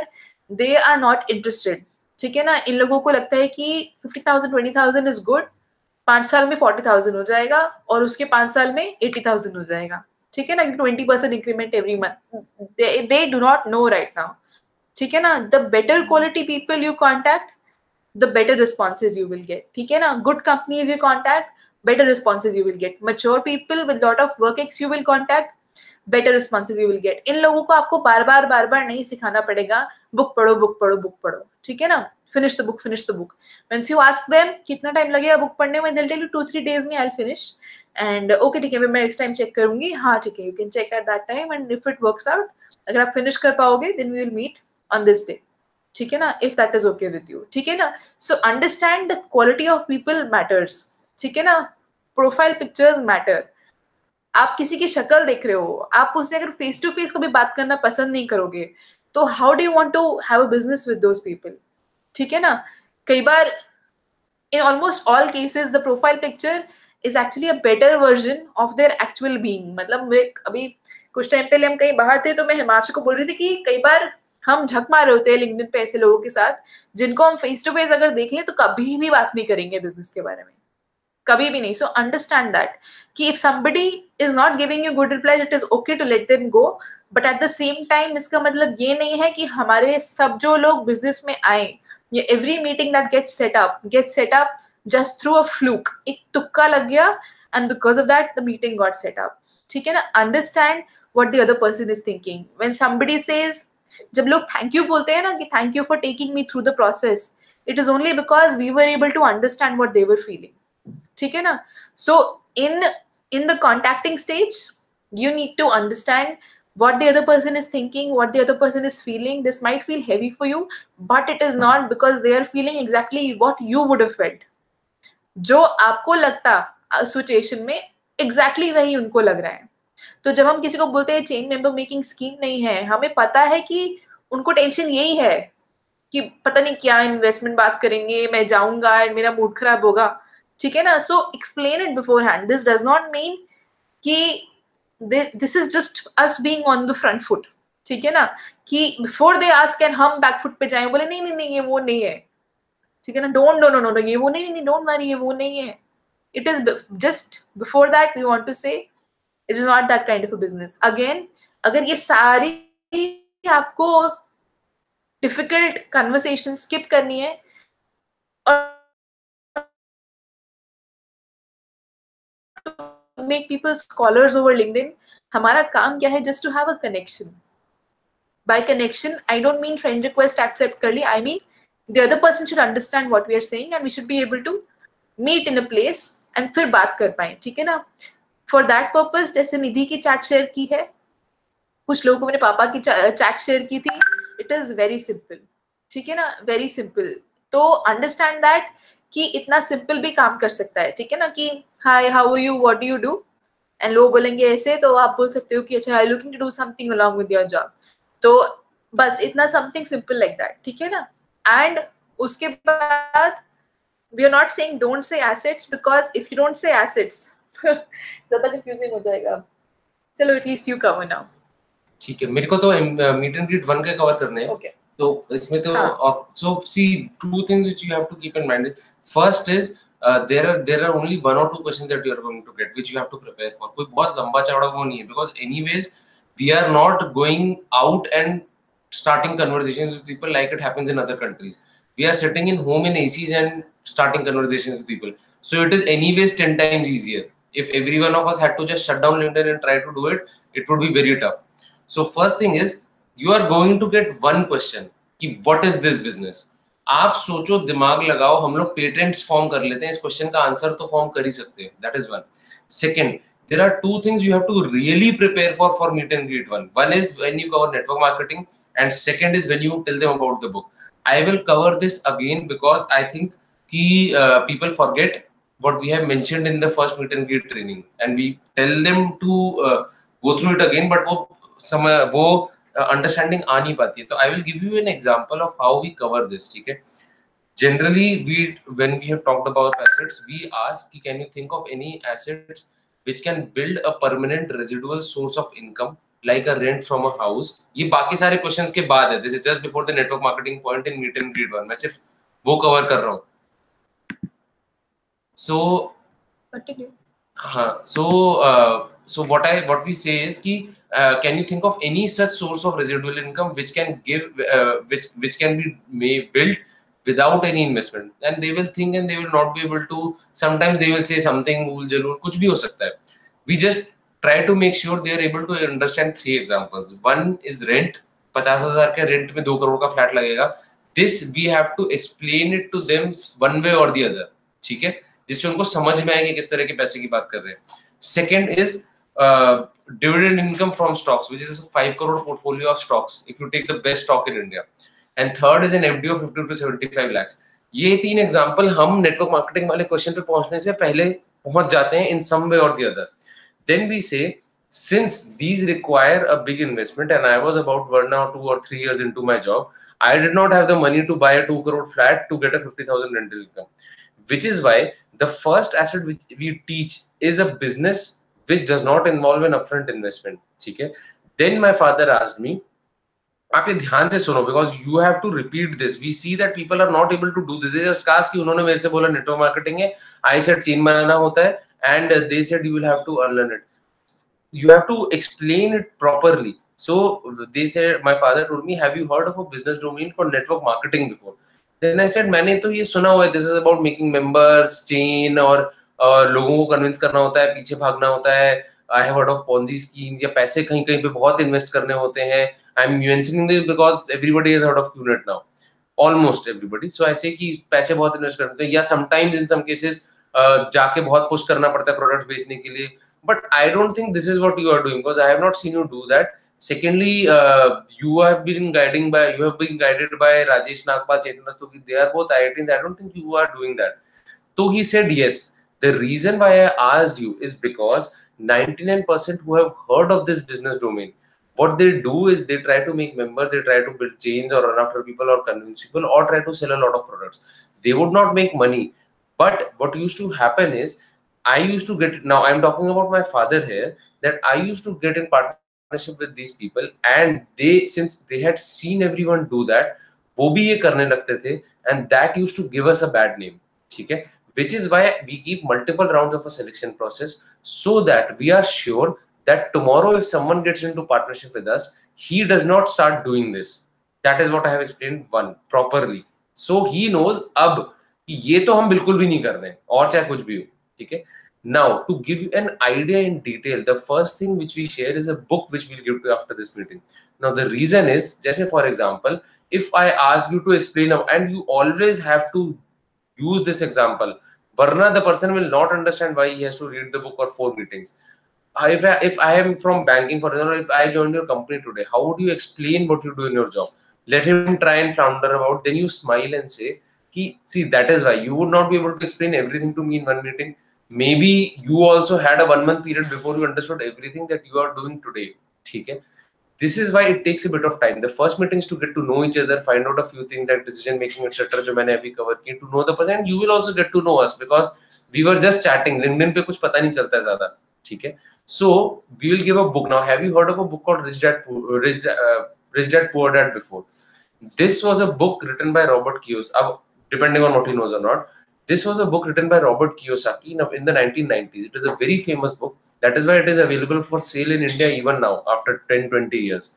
they are not interested, ठीक है ना. इन लोगों को लगता है कि 50,000 20,000 is good, 5 साल में 40,000 हो जाएगा और उसके 5 साल में 80,000 हो जाएगा, ठीक है ना. 20% increment every month, they do not know right now, ठीक है ना. the better quality people you contact, the better responses you will get. ठीक है ना? Good companies you contact, better responses you will get. Mature people with lot of work ex you will contact, better responses you will get. इन लोगों को आपको बार बार नहीं सिखाना पड़ेगा book पढ़ो बुक पढ़ो बुक पढ़ो, ठीक है ना? Finish the book, finish the book. Once you ask them कितना टाइम लगेगा बुक पढ़ने में, they'll tell you 2-3 days में I'll finish. And okay ठीक है, मैं इस टाइम चेक करूंगी. हाँ ठीक है, you can check at that time, and if it works out, अगर आप फिनिश कर पाओगे, then we will meet on this day. ठीक है ना? If that is okay with you, ठीक है ना? So understand the quality of people matters, ठीक है ना? Profile pictures matter. आप किसी की शक्ल देख रहे हो, आप उससे अगर फेस टू फेस कभी बात करना पसंद नहीं करोगे, तो how do you want to have a business with those people? ठीक है ना? कई बार in almost all cases the profile picture is actually a better version of their actual being. मतलब मैं अभी कुछ टाइम पहले हम कहीं बाहर थे, तो मैं हिमांशु को बोल रही थी कि कई बार हम झक मार रहे होते हैं लिंक्डइन पे ऐसे लोगों के साथ जिनको हम फेस टू फेस अगर देख लें तो कभी भी बात नहीं करेंगे बिजनेस के बारे में, कभी भी नहीं. सो अंडरस्टैंड दैट कि if somebody is not giving you good reply, it is okay to let them go, but at the same time इसका मतलब ये नहीं है कि हमारे सब जो लोग बिजनेस में आए, ये every meeting that gets set up just through a fluke, एक तुक्का लग गया and because of that the meeting got set up. ठीक है ना? Understand what the other person is thinking. When somebody says, जब लोग थैंक यू बोलते हैं ना कि thank you for taking me through the process, it is only because we were able to understand what they were feeling. ठीक है ना? सो in the contacting stage you need to understand what the other person is thinking, what the other person is feeling. This might feel heavy for you, but it is not, because they are feeling exactly what you would have felt. जो आपको लगता situation में exactly वही उनको लग रहा है. तो जब हम किसी को बोलते हैं चेन मेंबर मेकिंग स्कीम नहीं है, हमें पता है कि उनको टेंशन यही है कि पता नहीं क्या इन्वेस्टमेंट बात करेंगे, मैं जाऊंगा एंड मेरा मूड खराब होगा. ठीक है ना? So explain it beforehand. This does not mean कि this is just us being on the front foot. ठीक है ना? कि बिफोर दे आस्क एंड हम बैक फुट पे जाएं, बोले नहीं नहीं नहीं ये वो नहीं है. ठीक है ना? डोंट नो नो नो ये वो नहीं नहीं डोंट वरी ये वो नहीं है. It is just before that we want to say it is not that kind of a business. Again, अगर ये सारी आपको डिफिकल्ट कन्वर्सेशन स्किप करनी है और make people scholars over LinkedIn, हमारा काम क्या है? Just to have a connection. By connection, I don't mean friend request accept कर ली. I mean the other person should understand what we are saying and we should be able to meet in a place and फिर बात कर पाए. ठीक है ना? For that purpose, जैसे निधि की चैट शेयर की है, कुछ लोगों को मेरे पापा की चैट शेयर की थी. It is very simple. ठीक है ना? Very simple. तो understand that कि इतना सिंपल भी काम कर सकता है. ठीक है ना? कि hi how are you, what do you do, and लोग बोलेंगे ऐसे, तो आप बोल सकते हो कि अच्छा I looking to do something along with your job. तो बस इतना समथिंग सिंपल लाइक दैट. ठीक है ना? एंड उसके बाद we are not saying don't say assets, because if you don't say assets ज्यादा कंफ्यूजिंग हो जाएगा. चलो एटलीस्ट यू कवर नाउ. ठीक है, मेरे को तो मीट एंड ग्रीट 1 के कवर करने हैं. ओके. तो इसमें तो so see, two things which you have to keep in mind. First is there are only 1 or 2 questions that you are going to get which you have to prepare for. कोई बहुत लंबा चौड़ा वो नहीं है, because anyways we are not going out and starting conversations with people like it happens in other countries. We are sitting in home in ACs and starting conversations with people. So it is anyways 10 times easier. If every one of us had to just shut down LinkedIn and try to do it, it would be very tough. So first thing is you are going to get one question कि what is this business. आप सोचो, दिमाग लगाओ, हम लोग patents form कर लेते हैं, इस क्वेश्चन का आंसर तो फॉर्म कर ही सकते हैं. That is one. Second, there are 2 things you have to really prepare for meet and greet. One is when you cover network marketing, and second is when you tell them about the book. I will cover this again because I think कि people forget what we have mentioned in the first meet and greet training, and we tell them to go through it again, but वो understanding आ नहीं पाती है. तो I will give you an example of how we cover this. ठीक है? Generally when we have talked about assets, we ask कि can you think of any assets which can build a permanent residual source of income like a rent from a house. ये बाकी सारे questions के बाद है. This is just before the network marketing point in meet and greet 1. मैं सिर्फ वो cover कर रहा हूँ. So हाँ, so what we say is कि can you think of any such source of residual income which can give which can be built without any investment, and they will think and they will not be able to, sometimes they will say something भूल जरूर कुछ भी हो सकता है. We just try to make sure they are able to understand three examples. One is rent. 50,000 के rent में 2 करोड़ का फ्लैट लगेगा. This we have to explain it to them one way or the other. ठीक है, जिससे उनको समझ में आए कि किस तरह के पैसे की बात कर रहे हैं. Second is dividend income from stocks, which is a 5 crore portfolio of stocks if you take the best stock in India. And third is an FD of 50 to 75 lakhs. ये तीन एग्जांपल हम नेटवर्क मार्केटिंग वाले question पे पहुंचने से पहले पहुंच जाते हैं in some way or the other. Then we say, since these require a big investment and I was about 1 or 2 or 3 years into my job, I did not have the money to buy a 2 crore flat to get a 50,000 rental income, which is why the first asset which we teach is a business which does not involve an upfront investment. ठीक है. Then my father asked me, आप ये ध्यान से सुनो, because you have to repeat this. We see that people are not able to do this. They just ask कि उन्होंने मेरे से बोला नेटवर्क मार्केटिंग है, I said चेन बनाना होता है, and they said you will have to unlearn it. You have to explain it properly. So they said, my father told me, have you heard of a business domain called network marketing before? Then I said, मैंने तो ये सुना हुआ है, this is about making members, chain, और लोगों को convince करना होता है, पीछे भागना होता है. I have heard of Ponzi schemes, या पैसे कहीं कहीं पे बहुत इन्वेस्ट करने होते हैं. I'm mentioning this because everybody has heard of QNet now, almost everybody. So I say कि पैसे बहुत इन्वेस्ट करते हैं, या sometimes in some cases जाके बहुत पुश करना पड़ता है प्रोडक्ट्स बेचने के लिए. But I don't think this is what you are doing, because I have not seen you do that. Secondly, you have been guided by Rajesh Nagpal, Chetan Rastogi. They are both IITs. I don't think you are doing that. So he said yes. The reason why I asked you is because 99% who have heard of this business domain, what they do is they try to make members, they try to build chains or run after people or convince people or try to sell a lot of products. They would not make money. But what used to happen is, I used to get, now I'm talking about my father here, that I used to get in partnership with these people, and they, since they had seen everyone do that, वो भी ये करने लगते थे, and that used to give us a bad name. ठीक है, which is why we keep multiple rounds of a selection process, so that we are sure that tomorrow if someone gets into partnership with us, he does not start doing this. That is what I have explained one properly. So he knows अब ये तो हम बिल्कुल भी नहीं कर रहे हैं, और चाहे कुछ भी हो. ठीक है. Now, to give you an idea in detail, the first thing which we share is a book which we'll give to you after this meeting. Now, the reason is, जैसे for example, if I ask you to explain, and you always have to use this example, वरना the person will not understand why he has to read the book or 4 meetings. If I am from banking, for example, if I joined your company today, how would you explain what you do in your job? Let him try and flounder about, then you smile and say, see, that is why you would not be able to explain everything to me in one meeting. Maybe you also had a 1 month period before you understood everything that you are doing today. Okay? This is why it takes a bit of time. The first meeting is to get to know each other, find out a few things like decision making, etc. जो मैंने अभी cover किए, to know the person. You will also get to know us because we were just chatting. LinkedIn पे कुछ पता नहीं चलता है ज़्यादा. ठीक है? So we will give a book now. Have you heard of a book called Rich Dad Poor Dad before? This was a book written by Robert Kiyosaki. Depending on what he knows or not, this was a book written by Robert Kiyosaki in the 1990s. It is a very famous book. That is why it is available for sale in India even now after 10-20 years.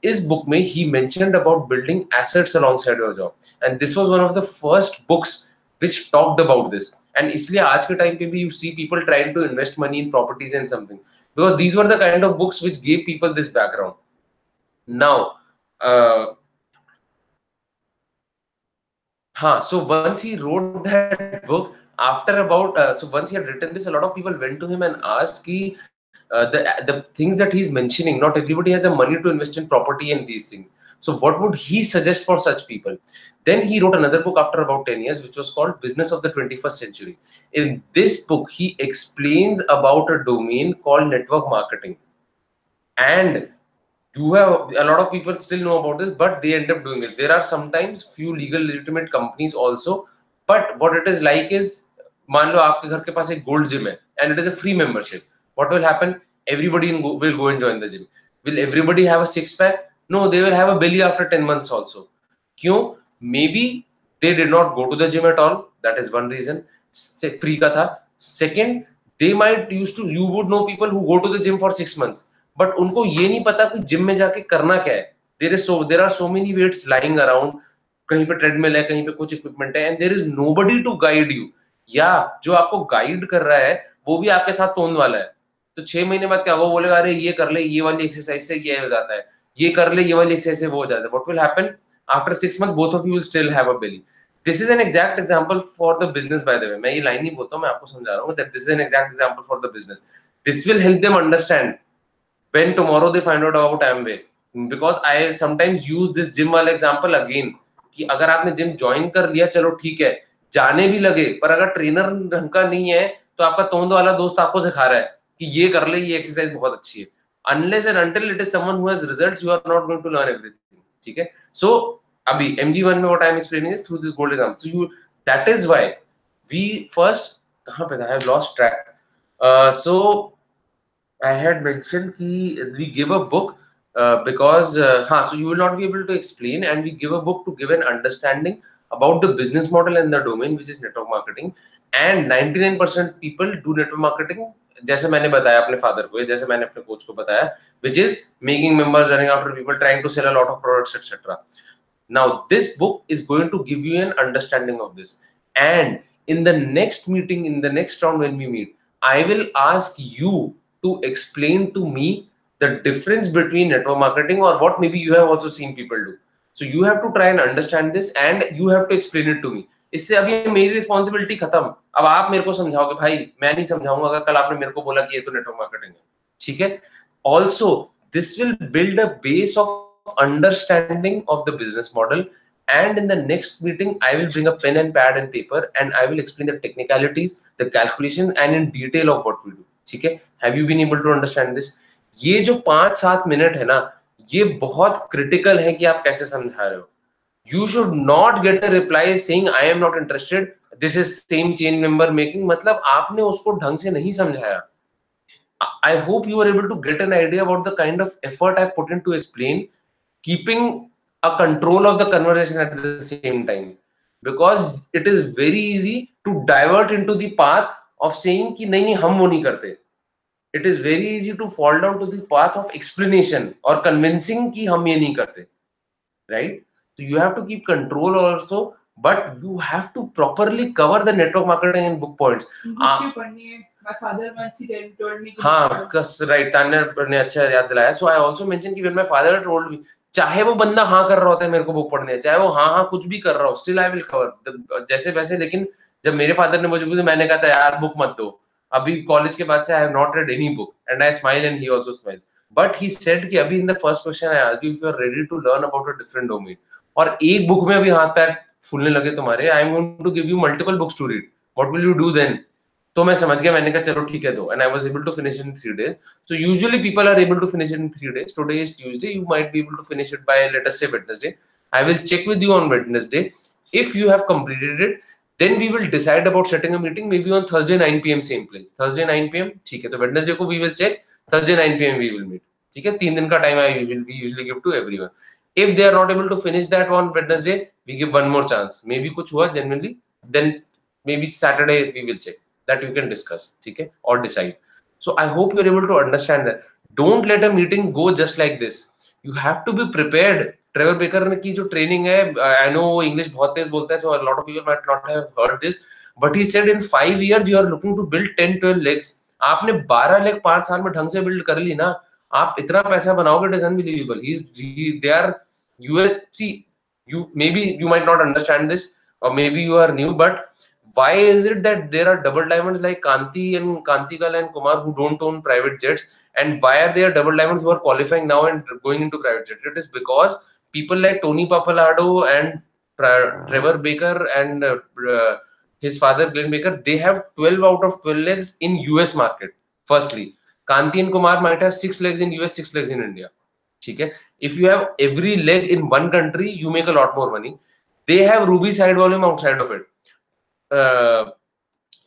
इस book में he mentioned about building assets alongside your job, and this was one of the first books which talked about this. And इसलिए आज के time पे भी you see people trying to invest money in properties and something, because these were the kind of books which gave people this background. Now, so once he wrote that book, after about so once he had written this, a lot of people went to him and asked ki, the things that he's mentioning, not everybody has the money to invest in property and these things. So what would he suggest for such people? Then he wrote another book after about 10 years, which was called Business of the 21st Century. In this book, he explains about a domain called network marketing. And you have a lot of people still know about this, but they end up doing it. There are sometimes few legal legitimate companies also, but what it is like is, मान लो आपके घर के पास एक gold gym है and it is a free membership. What will happen? Everybody will go and join the gym. Will everybody have a six pack? No, they will have a belly after 10 months also. क्यों? Maybe they did not go to the gym at all. That is one reason. Free का था. Second, they might you would know people who go to the gym for 6 months. But उनको ये नहीं पता कि gym में जाके करना क्या है. There are so many weights lying around. कहीं पे ट्रेडमिल है, कहीं पे कुछ इक्विपमेंट है, and there is nobody to guide you, या जो आपको गाइड कर रहा है वो भी आपके साथ तोड़ने वाला है, तो 6 महीने बाद क्या वो बोलेगा अरे ये कर ले, ये वाली एक्सरसाइज से ये हो जाता है, ये कर ले, ये वाली एक्सरसाइज से वो हो जाता है. What will happen after 6 months? Both of you will still have a belly. This is an exact example for the business. By the way, मैं ये लाइन नहीं बोलता हूं, मैं आपको समझा रहा हूं that this is an exact example for the business. This will help them understand when tomorrow they find out about Amway, because I sometimes use this gym वाला example again, कि अगर आपने जिम ज्वाइन कर लिया चलो ठीक है, जाने भी लगे, पर अगर ट्रेनर ढंग का नहीं है तो आपका तोंद वाला दोस्त आपको सिखा रहा है कि ये कर ले, ये एक्सरसाइज बहुत अच्छी है, unless and until it is someone who has results, you are not going to learn everything. ठीक है. So अभी MG1 में what I am explaining is through this gold example. So you, that is why we first, कहाँ पे था, I have lost track. So I had mentioned कि we give a book because so you will not be able to explain, and we give a book to give an understanding about the business model and the domain which is network marketing. And 99% people do network marketing, जैसे मैंने बताया अपने father को, जैसे मैंने अपने coach को बताया, which is making members, running after people, trying to sell a lot of products, etc. Now this book is going to give you an understanding of this, and in the next meeting, in the next round when we meet, I will ask you to explain to me the difference between network marketing or what maybe you have also seen people do. So you have to try and understand this and you have to explain it to me. इससे अभी मेरी responsibility खत्म. अब आप मेरे को समझाओगे, भाई मैं नहीं समझाऊंगा अगर कल आपने मेरे को बोला कि ये तो नेटवर्क मार्केटिंग है. ठीक है. Also this will build a base of understanding of the business model, and in the next meeting I will bring a pen and pad and paper and I will explain the technicalities, the calculation and in detail of what we do. ठीक है. Have you been able to understand this? ये जो 5-7 minute है ना, ये बहुत critical है कि आप कैसे समझा रहे हो. You should not get a reply saying I am not interested, this is same chain member making. मतलब आपने उसको ढंग से नहीं समझाया. I hope you are able to get an idea about the kind of effort I put in to explain, keeping a control of the conversation at the same time, because it is very easy to divert into the path of saying कि नहीं हम वो नहीं करते. It is very easy to fall down to the path of explanation or convincing कि हम ये नहीं करते, right? So you have to keep control also, but you have to properly cover the network marketing and book points. My father once he told me. हाँ, right. Tanya ने अच्छा याद दिलाया. So I also mentioned कि when my father told me, चाहे वो बंदा हाँ कर रहा होता है मेरे को बुक पढ़ने, चाहे वो हाँ कुछ भी कर रहा हो, still I will cover जैसे वैसे. लेकिन जब मेरे फादर ने मुझे पूछा, मैंने कहा था यार बुक मत दो. अभी कॉलेज के बाद से I have not read any book, and I smile and he also smiled. But he said कि अभी in the first question I asked you if you are ready to learn about a different domain, और एक book में अभी हाथ पैर फूलने लगे तुम्हारे, I am going to give you multiple books to read. What will you do then? तो मैं समझ गया, मैंने कहा चलो ठीक है दो, and I was able to finish it in 3 days. So usually people are able to finish it in 3 days. Today is Tuesday, you might be able to finish it by, let us say, Wednesday. I will check with you on Wednesday. If you have completed it, then we will decide about setting a meeting maybe on Thursday 9 p.m. same place. Thursday 9 p.m. ठीक है. तो Wednesday को we will check, Thursday 9 p.m. we will meet. ठीक है. 3 दिन का time we usually give to everyone. If they are not able to finish that on Wednesday, we give one more chance. Maybe कुछ हुआ genuinely, then maybe Saturday we will check. That you can discuss, okay, or decide. So I hope you're able to understand that. Don't let a meeting go just like this. You have to be prepared. Trevor Baker ने की जो training है, I know English बहुत तेज बोलता है, so a lot of people might not have heard this, but he said in 5 years you are looking to build 10-12 legs. आपने 12 leg 5 साल में ढंग से build कर ली ना, आप इतना पैसा बनाओगे, it is unbelievable. They are UFC. You might not understand this, or maybe you are new, but why is it that there are double diamonds like Kanti and Kantikal and Kumar who don't own private jets, and why are there double diamonds who are qualifying now and going into private jets? It is because people like Tony Pappalardo and Trevor Baker and his father Glenn Baker, they have 12 out of 12 legs in US market. Firstly, Kanti and Kumar might have 6 legs in US, 6 legs in India. Okay? If you have every leg in one country, you make a lot more money. They have Ruby side volume outside of it.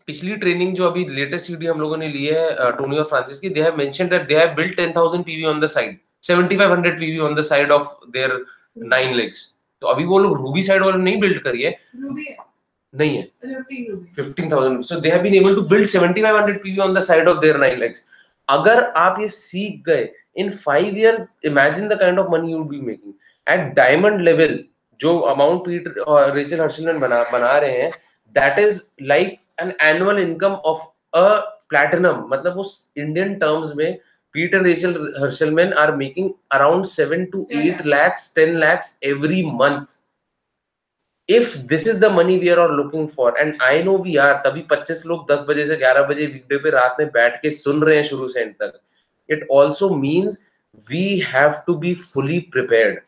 पिछली training जो अभी latest CD हम लोगों ने ली है Tony और Francis की, they have mentioned that they have built 10,000 PV on the side, 7500 PV on the side of their 9 legs. तो अभी वो लोग रूबी साइड वाले नहीं बिल्ड करिए, रूबी नहीं है 15,000. So they have been able to build 7500 PV on the side of their 9 legs. अगर आप ये सीख गए in 5 years, imagine the kind of money you will be making at diamond level. जो अमाउंट पीटर और Rachel हर्शलमैन बना रहे हैं, that is like an annual income of a platinum. मतलब उस इंडियन टर्म्स में Peter Rachel Herschelman are making around 7 to 8 lakhs, 10 lakhs every month. If this is the money we are all looking for, and I know we are, तभी 25 लोग 10 बजे से 11 बजे वीकडे पे रात में बैठ के सुन रहे हैं शुरू से एंड तक. It also means we have to be fully prepared.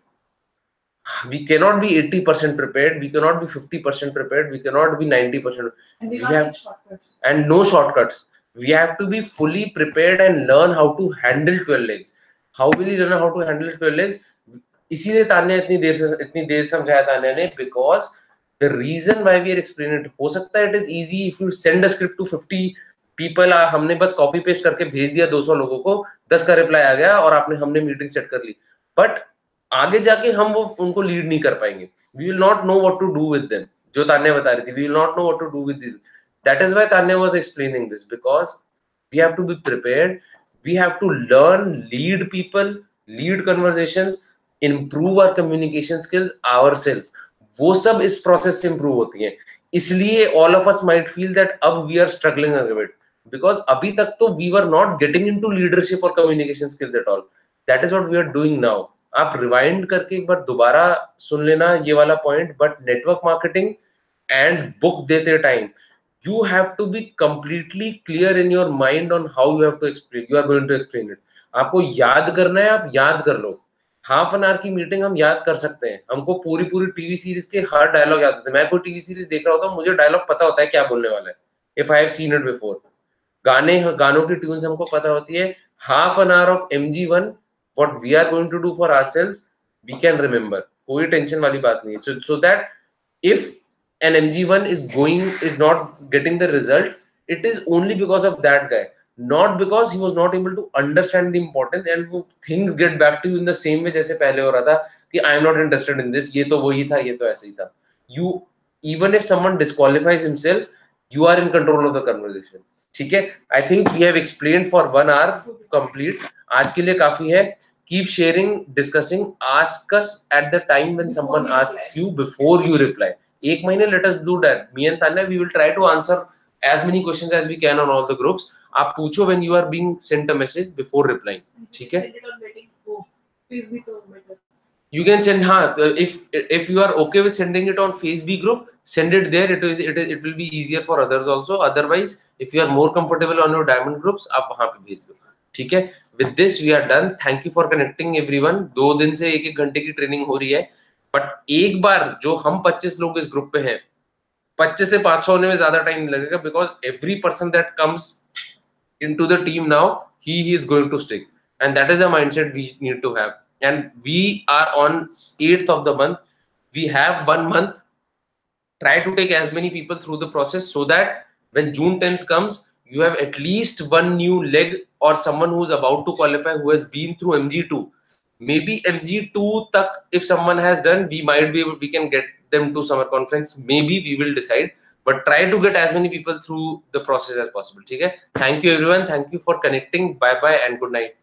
We cannot be 80% prepared, we cannot be 50% prepared, we cannot be 90%. And we have shortcuts. And no shortcuts. We have to be fully prepared and learn how to handle 12 legs. How will you learn how to handle 12 legs? इसीलिए तान्या इतनी देर समझाया तान्या ने, because the reason why we are explaining it, हो सकता है it is easy if you send a script to 50 people, हमने बस copy paste करके भेज दिया 200 लोगों को, 10 का रिप्लाई आ गया और हमने मीटिंग सेट कर ली, बट आगे जाके हम वो उनको लीड नहीं कर पाएंगे. We will not know what to do with them. जो तान्या बता रही थी, we will not know what to do with this. That is why Tanya was explaining this, because we have to be prepared, we have to learn, lead people, lead conversations, improve our communication skills ourselves. वो सब इस process से improve होती हैं. इसलिए all of us might feel that अब we are struggling a bit, because अभी तक तो we were not getting into leadership or communication skills at all. That is what we are doing now. आप rewind करके एक बार दोबारा सुन लेना ये वाला point. But network marketing and book देते time you have to be completely clear in your mind on how you have to explain, you are going to explain it. आपको याद करना है, आप याद कर लो. हाफ एन आवर की meeting हम याद कर सकते हैं, हमको पूरी पूरी टीवी सीरीज के हर डायलॉग याद होते हैं. मैं कोई टीवी सीरीज देख रहा होता हूँ, मुझे डायलॉग पता होता है क्या बोलने वाला है, if I have seen it before. गानों की ट्यून्स हमको पता होती है. Half an hour of MG1 what we are going to do for ourselves, we can remember. कोई टेंशन वाली बात नहीं है. So that if an MG1 is not getting the result, it is only because of that guy, not because he was not able to understand the importance, and वो things get back to you in the same way जैसे पहले हो रहा था कि I am not interested in this, ये तो वही था, ये तो ऐसे ही था. You, even if someone disqualifies himself, you are in control of the conversation. ठीक है. I think we have explained for 1 hour complete. आज के लिए काफी है. Keep sharing, discussing, ask us at the time when someone asks you, before you reply. एक महीने let us do that. Me and Tanya, we will try to answer as many questions as we can on all the groups. आप पूछो when you are being sent a message before replying. ठीक है. You can send, if you are okay with sending it on Facebook group, send it there. It will be easier for others also. Otherwise, if you are more comfortable on your diamond groups, आप वहां पे भेज दो. ठीक है. With this we are done. Thank you for connecting everyone. 2 दिन से 1-1 घंटे की ट्रेनिंग हो रही है, बट एक बार जो हम 25 लोग इस ग्रुप पे हैं, 25 से 500 होने में ज्यादा टाइम नहीं लगेगा, because every person that comes into the team now, he is going to stick, and that is the mindset we need to have. And we are on 8th of the month. We have 1 month. Try to take as many people through the process, so that when June 10th comes, you have at least 1 new leg, or someone who is about to qualify, who has been through MG2. Maybe MG2 tak, if someone has done, we might be able, we can get them to summer conference. Maybe we will decide, but try to get as many people through the process as possible. Okay? Thank you everyone. Thank you for connecting. Bye bye and good night.